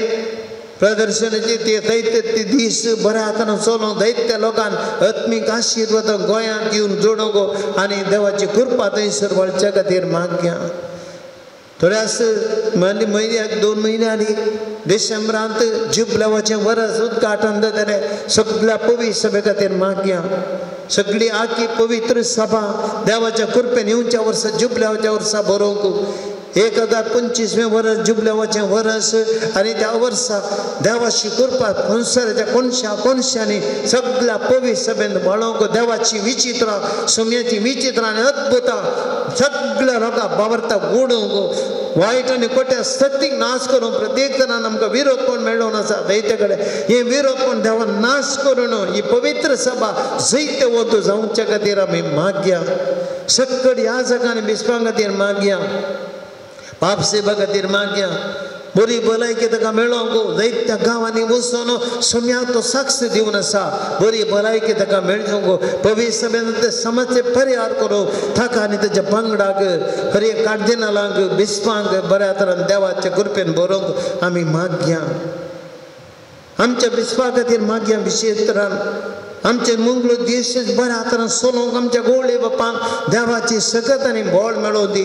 प्रदर्शनाचे ते दैत्य दीस बऱ्या हातान चलोवंक दैत्य लोकांन आत्मीक आशिर्वाद गोंयांत येवन जोडोवंक आनी देवाची कृपा थंयसर वळच्या खातीर मागया थोड्याच म्हयन्याक 2 म्हयन्यांनी डिसेंबरांत जुबलावाचें वर्स उद्घाटन जातलें सगळ्या पवित्र सभे खातीर मागया सगळी आखी पवित्र सभा देवाच्या कृपेन येवच्या वर्सा जुबलावाच्या वर्सा बरोवंक 1025वें वर्स जुबलावाचें वर्स आनी त्या वर्सा देवाची कृपा संवसाराच्या कोणशांनी सगळ्या पवित्र सभेन बाळोवंक देवाची विचित्रां सुम्याची विचित्रां आनी अद्भुतां सगळ्या लोकांक बाबरता गोडोवंक वायट आनी खोट्या सत्तीक नाश करून प्रत्येक जणांन आमकां विरोधपण मेळोवन आसा दैत्य कडेन हे विरोधपण देवान नाश करून ही पवित्र सभा जैत वत जावच्या खातीर आमी मागया सकट ह्या जगांनी बिस्पां खातीर मागया पाप सेवा खातीर मागया बरी भलायकी ताका मेळोवंक दैत्य गांवांनी वचून सुम्याक तो साक्ष दिवन आसा बरी भलायकी ताका मेळोवंक पवित्र सभेन समस्ये परिहार करूंक ताका आनी ताच्या पंगडाक हर एक कार्दिनालांक बिस्पांक बऱ्या तरेन देवाच्या कृपेन बरोवंक आमी मागया आमच्या बिस्पा खातीर मागया विशेश तरान आमचे मंगळ देश बऱ्या तरेन चलोवंक आमच्या गवळे बापांक देवाची सकत आनी बोळ मेळोवन दी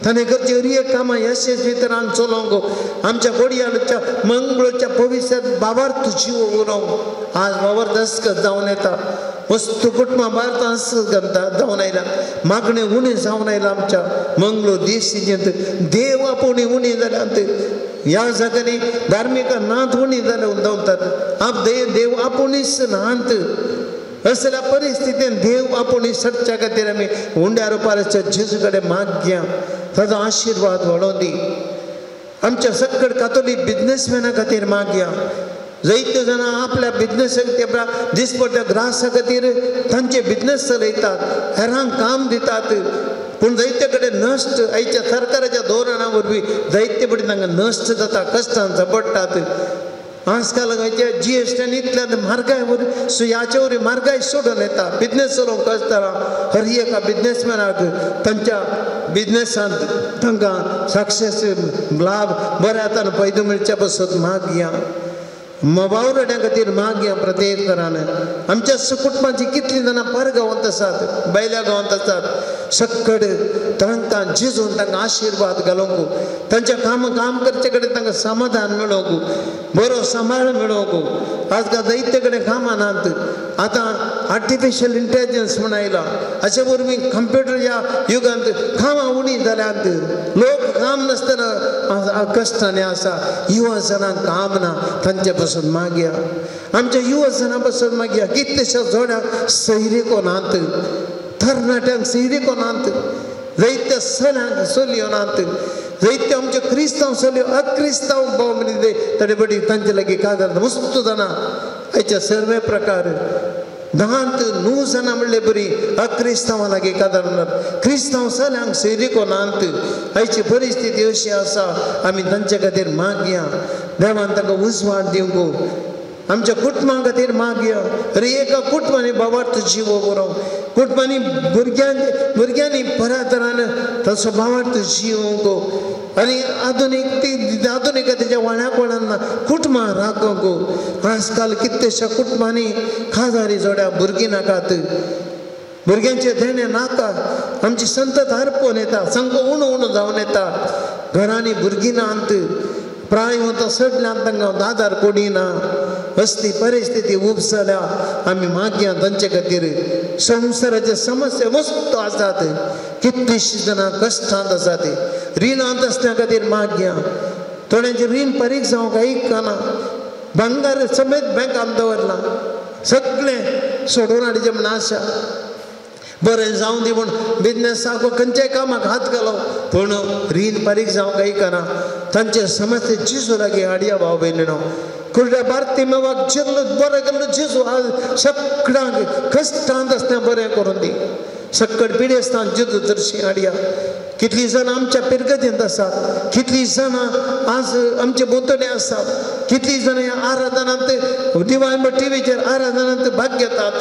ताणें करची हर एक कामां यशस्वी तरान चलोवंक आमच्या घडयाळच्या मंगळच्या पवित्र बाबार्थ जीव उरोवंक आज बाबार्थ अस्कत जावन येता वस्तू कुटुंबां भारत अस्कत जावन आयला मागणें उणें जावन आयला आमच्या मंगळ देशीचेंत देव आपुणी उणी जाल्यात ह्या जगांनी धार्मीक नात उणी जाल्या धांवतात आप देव आपुणीच नात असल्या परिस्थितीन देव आपुणी सच्च्या खातीर आमी हुंड्या रुपाराच्या जेजू कडेन मागया ताचो आशिर्वाद व्हडोवन दी आमच्या सकट कातोलीक बिझनेसमॅना खातीर मागया जायत्यो जाणां आपल्या बिझनेसाक दिसपट्ट्या ग्रासा खातीर तांचे बिझनेस चलयतात हेरांक काम दितात पूण जायते कडेन नश्ट आयच्या सरकाराच्या धोरणा वरवीं जायते पटी तांकां नश्ट जाता कश्टान झपडटात आजकाल GSTन इतल्या म्हारगाय ह्याचे वरी म्हारगाय सोडून येता बिझनेस चलोवंक कश्टाना हर एका बिझनेसमॅनाक तांच्या बिझनेसांत तांकां सक्सेस लाभ बऱ्या तरेन फायदो मेळच्या पासत मागया वावरड्यां खातीर मागया प्रत्येक तरान आमच्या कुटुंबाची कितलीं जाणां परगांवांत आसात बैल्या गांवांत आसात सकट तांकां झिजून तांकां आशिर्वाद घालोवंक तांच्या काम करचे कडेन तांकां समाधान मेळोवंक बरो सांबाळ मेळोवंक आजकाल जायते कडेन कामां नात आतां आर्टिफिशियल इंटेलिजन्स म्हूण आयला हाचे वरवीं कंप्युटर ह्या युगांत कामां उणी जाल्यात लोक काम नासतना कश्टांनी आसा युवा जनांक काम ना तांचे पासून मागया आमच्या युवा जनां पासून मागया कितलेशा जोड्यांक सैरीको नात तरणाट्यांक सैरीको नात जायत्या चल्यांक चलयो नात जायत्यो आमच्यो क्रिस्तांव चलयो अक्रिस्तांव भाव मनीस ताचे बडी तांचे लागीं कागार मस्त जाणां आयच्या सर्वे प्रकार 9 जाणां म्हणले बरी अक्रिस्तांवां लागीं कादार क्रिस्तांव चल्यांक सैरीको नात आयची परिस्थिती अशी आसा आमी तांचे खातीर मागया देवान तांकां उजवाड दिवंक आमच्या कुटुंबां खातीर मागया अरे एका कुटुंबांनी बाबार्थ जिवो बरो कुटुंबांनी भुरग्यांनी बऱ्या तरान ताचो बाबार्थ जिवोवंक आनी आधुनिकतेच्या वाड्या कोणांना कुटुंबां राखोवंक आजकाल कितलेशा कुटुंबांनी खाजारी जोड्या भुरगीं नाकात भुरग्यांचे देणे नाका आमची संतत हरपून येता संघ उणो जावन येता घरांनी भुरगीं नात प्राय वता सडल्यान तांकां आदार कोडिना असली परिस्थिती उपसल्या आमी मागया तांचे खातीर संवसाराचे समस्या मस्त आसात कितलीशीं जाणां कश्टांत आसात रिणांत आसल्या खातीर मागया थोड्यांचे रीण फारीक जावंक ऐकना भांगार समेत बँकान दवरला सगळें सोडून हाडचें म्हण आशा बरें जावं दी म्हूण बिझनेसाक खंयच्याय कामाक हात घालो पूण रीण फारीक जावंक ऐकना तांचे समस्या जेजू लागीं हाडया भाव भयणीनो कुर्ड्या बार्तिमेवाक जिल्लो बरें केल्लो जेजू आज सगळ्यांक कश्टांत आसतना बरें करून दी. सक्कड पिडेस्तान जेजू दर्शी हाडया. कितलीं जाणां आमच्या पिरगतींत आसात, कितलीं जाणां आज आमचे बोतडे आसात, कितलीं जाणां ह्या आराधनांत डिवायन टीव्हीचेर आराधनांत भाग घेतात,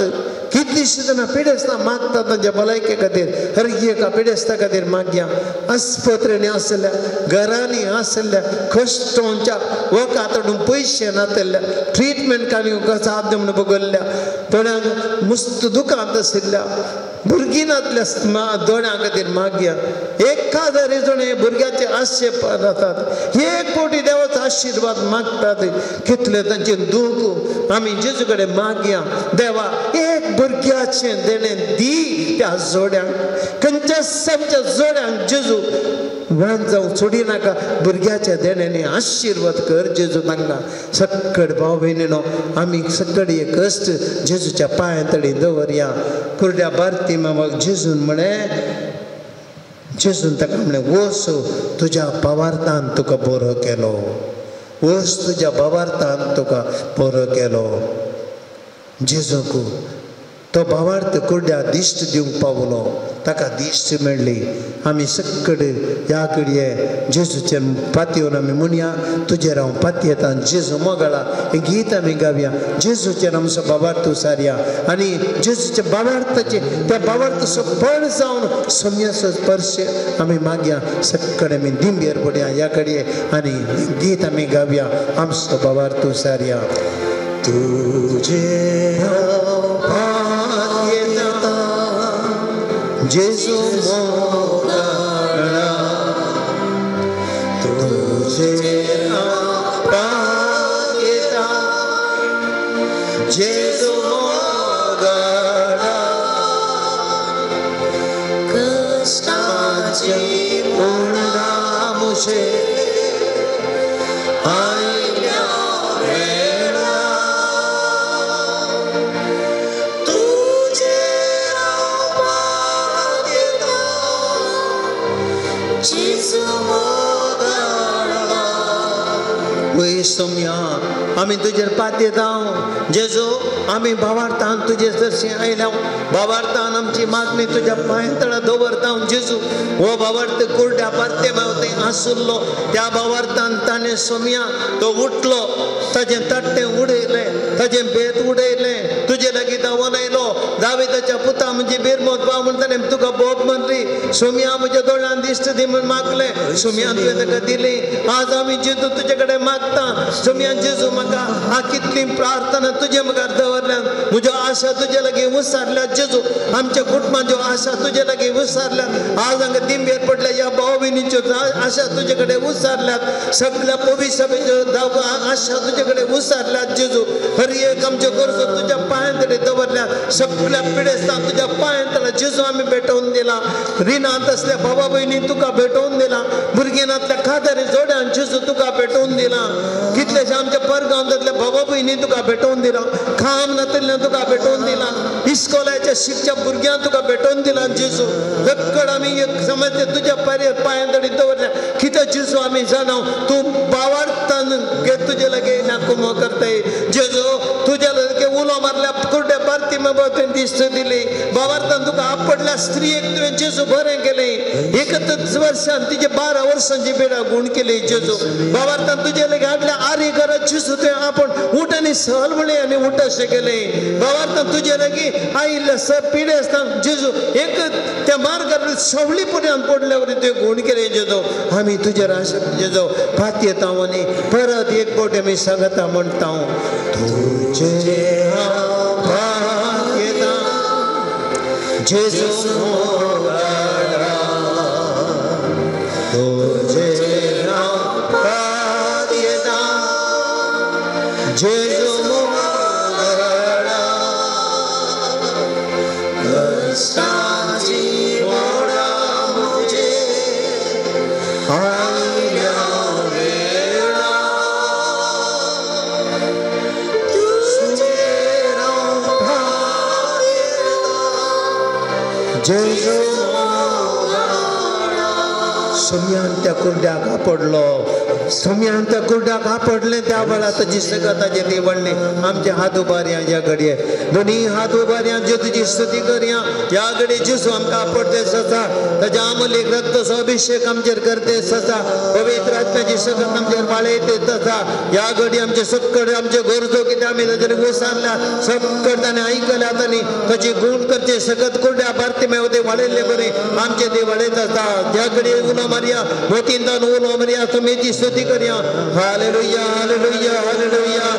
कितलींशीं जाणां पिडेस्तां मागतात तांच्या भलायके खातीर. हर एका पिडेस्ता खातीर मागया. आस्पत्रेनी आसल्या, घरांनी आसल्या, कश्टांच्या वकात हाडून पयशे नातल्ल्या, ट्रिटमेंटांनी साध्य म्हणून भोगल्ल्या, थोड्यांक मुस्त दुखांत आशिल्ल्या भुरगीं नातल्या दोळ्यां खातीर मागया. 1000 जण हे भुरग्याचे आशे राहतात. 1 कोटी देवाचो आशिर्वाद मागतात. कितले तांचे दूख आमी जेजू कडेन मागया. देवा एक भुरग्याचें देणें दी त्या जोड्यांक, खंयच्या समच्या जोड्यांक जेजू वान जावं सोडी नाका. भुरग्याच्या देण्याने आशिर्वाद कर जेजू तांकां. सक्कड भाव भयणीनो आमी सक्कड हे कश्ट जेजूच्या पांयां तळी दवरया. कुर्ड्या बार्तिमेवाक जेजून म्हळें, जेजून ताका म्हळें वच तुज्या भावार्थान तुका बरो केलो, वच तुज्या भावार्थान तुका बरो केलो. जेजूक तो भावार्थ कुर्ड्या दिश्ट दिवंक पावलो, ताका दिश्ट मेळ्ळी. आमी सक्कड ह्या घडये जेजूचेर पातयेवन आमी म्हणया, तुजेर हांव पातयेतां जेजू मोगाळा. हें गीत आमी गावया. जेजूचेर आमचो भावार्थ उसारया आनी जेजूच्या भावार्थाचे त्या भावार्थ सफळ जावन सोम्याचो स्पर्श आमी मागया. सक्कड आमी दिंबेर पडया ह्या घडये आनी गीत आमी गावया. आमचो भावार्थ उसारया. तुजे जेजू मोगाळा, तुझे पागेता जेजू मोगाळा. कष्टाची पूर्णा मुझे आयल्या वेळा, सोम्या आमी तुजेर पातयता. जेजू आमी भावार्थान तुजे दर्शी आयल्या. भावार्थान आमची मागणी तुज्या पांयां तळा दवरता. जेजू हो भावार्थ कुर्ड्या बार्तिमेव थंय आसुल्लो. त्या भावार्थान ताणें सोम्या तो उठलो, ताजें तट्टें उडयलें, ताजें बेत उडयलें, तुजे लागीं धांवून आयलो. दाविदाच्या पुता म्हणजे बिरमोत भाव म्हण ताणें तुका बोब मारली. सोम्या म्हज्या दोळ्यान दिश्ट दी म्हण मागलें. सोम्यान तुवें ताका दिली. आज आमी जेजू तुजे कडेन मागता. सोम्या जेजू म्हाका आ कितली प्रार्थना तुजे मुखार दवरल्यात. म्हज्यो आशा तुजे लागीं उसारल्यात. जेजू आमच्या कुटुंबाच्यो आशा तुजे लागीं उसारल्यात. आज हांगा दिंबेर पडल्या ह्या भाव भयणींच्यो आशा तुजे कडेन उसारल्यात. सगळ्या पवित्र सभेच्यो आशा तुजे कडेन उसारल्यात. जेजू हर एक आमच्यो गरजो तुज्या पांयां तळी दवरल्यात. सगळ्या पिडेस्तांक तुज्या पांयां तळा जेजू आमी भेटोवन दिला. रिणांत असल्या भावा भयणी तुका भेटोवन दिला. भुरग्यांतल्या कादारी जोड्यांक जेजू तुका भेटोवन दिला. कितलेशे आमच्या परगांवांतल्या भावा भयणी तुका भेटोवन दिला. खाम नातल्यांक तुका भेटोवन दिला. इस्कोलाच्या शिकच्या भुरग्यांक तुका भेटोवन दिला. जेजू सक्कड आमी समज तुज्या पांयां तळी दवरल्या. कितें जेजू आमी जाणाव तूं भावार्थान तुजे लागीं नाकुमो करताय. जेजू तुज्या लागीं उलो मारल्या कुर्ड्या बार्तिमेव दिश्ट दिली. भावार्थान तुका आपडल्या स्त्रियेक तुवें जेजू बरें केलें. 31 वर्सां तिचे 12 वर्सांची पिडा गुण केली. जेजू भावार्थान तुजे लागीं हाडल्या आरी घरात जेजू तुवें आपण उठ आनी सहल म्हणे आनी उठ अशें केलें. भावार्थान तुजे लागीं आयिल्ल्या पिडे आसता जेजू एक त्या मार्गार सवळी पर्यंत पडल्या वरी तुवें गुण केलें. जेजू आमी तुजेर आशा जेजू फात येता आनी परत एक फावट आमी सांगता म्हणटा तुजे जेजू मोगाळा, तुजे पात येता जेजू मोगाळा. कष्टाची ओढा मुझे आयल्या वेळा, तुजेर पात येता जेजू मोगाळा. सोम्यान त्या कुर्ड्याक आपडलो. तुम्ही आमच्या कुर्डा कापडले त्या वेळा ताची सगताचे ते वडले आमचे हात उबारया या घडये दोन्ही हात उबारया जे तुझी स्तुती करया या घडी जेसू आमकां आपडते ससा ताच्या अमूल्य रक्ताचो अभिषेक आमचेर करते ससा पवित्र आत्म्याची सकत आमचेर वाळयते तसा या घडी आमचे सक्कड आमचे गरजो कितें आमी ताचेर विसरल्या सक्कड ताणें आयकल्या तांणी ताची गुण करचे सकत कुर्ड्या भारती मेवते वाळयल्ले बरे आमचे ते वाळयत आसता त्या घडी उलो मारया मोतींतान उलो मारया तुमेची स्तुती करया hallelujah hallelujah hallelujah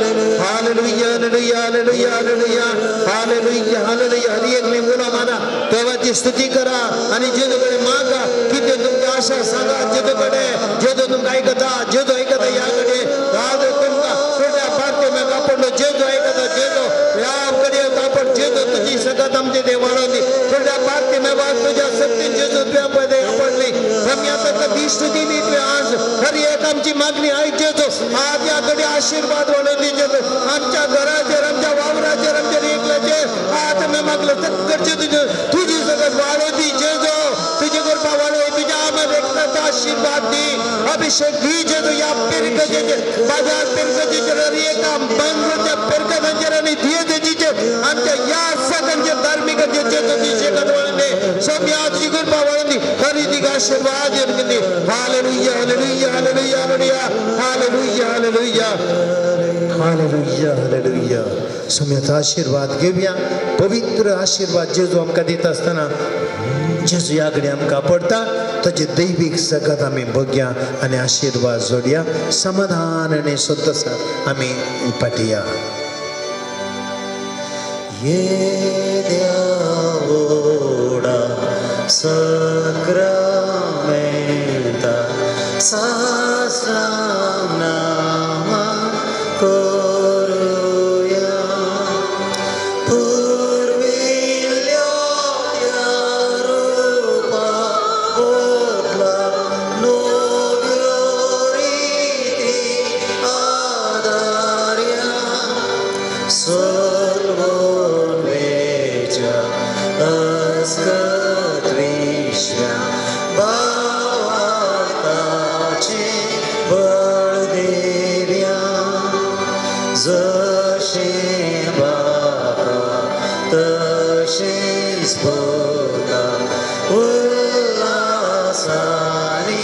hallelujah hallelujah hallelujah hallelujah hallelujah hallelujah हर एक ने उलो मारा देवाची स्तुती करा आणि जेजूकडे मागा किती तुमची आशा सांगा जेजूकडे जेजू तुमकां ऐकता जेजू ऐकता याकडे आज तुमकां कुर्ड्या भारती में कापडलो जेजू ऐकता जेजू याकडे कापड जेजू तुझी सकत आमचे ते वाळवली कुर्ड्या भारती में वाज तुझ्या शक्तीन जेजू तुझ्या पदे आपडली आम्ही आता कधी स्तुती नीट आज हर एक आमची मागणी ऐक जेजू आज याकडे आशीर्वाद वाढवली जेजू आमच्या घराचेर आमच्या वावराचेर आमच्या एकल्याचेर आज आम्ही मागलं सगळ्याचे तुझी सगळं वाढवती जेजू तुझी कृपा वाढव तुझ्या आम्हाला एकटाचा आशीर्वाद दे अभिषेक दी जेजू या पेरकजेचे बाजार पेरकजेचे एका बंधूच्या पेरकजांचेर आणि धियेजेचे आमच्या या सगळ्यांचे धार्मिक जेजू अभिषेकात वाढले सगळ्या तुझी कृपा वाढवली खरेदी आशीर्वाद येते hallelujah hallelujah hallelujah hallelujah hallelujah hallelujah hallelujah समेत आशीर्वाद घेवया पवित्र आशीर्वाद जेजू आमकां दिता आसतना जेजू या घडी आमकां पडटा ताची दैवीक सकत आमी बघया आनी आशीर्वाद जोडया समाधान आनी संतोषात आमी पाटया ये देवोडा सक्रामेंता सहस्रनाम करूया पूर्विल्यो रूपा बोधला नव्यो रीती आदार्या सर्वोन्मेच्या अस्कत विश्वा भावार्थाचे बळदेव्या जशे बाका तशेच भोगा उल्हासाने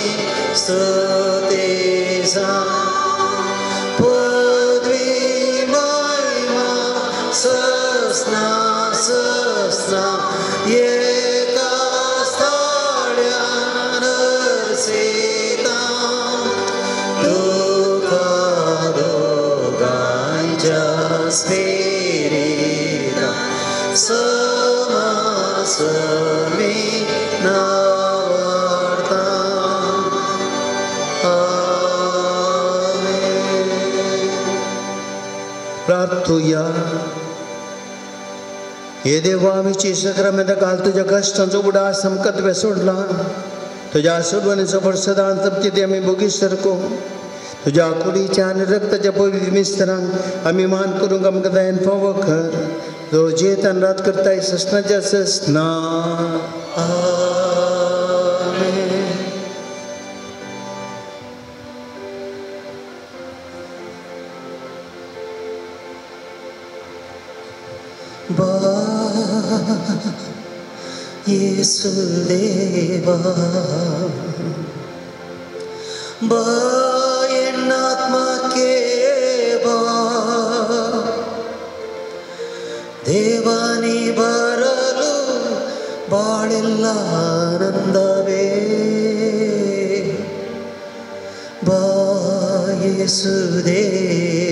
स्तुतीचा पदवी महिमा सस्ना सस्ना एका स्थळ्यान सीता दुःखा दोघांच्या स्पिरिता समासमी नावार्ता प्रार्थूया हे देवा आमची सक्रामेंत घाल तुझ्या कष्टांचो उडास समकत्वे सोडला तुझ्या सोडवणीचो प्रसादान तपती ते आमी बोगी सरको तुझ्या कुडीच्या आनी रक्ताच्या पवित्र मिस्त्रांक आमी मान करूंक आमकां दयान फावो कर जो जेतान रात करताय ससनाच्या ससना येसुदेवा एन्नात्मके देवानी बरलु बाळेल्ल आनंदवे येसुदेवा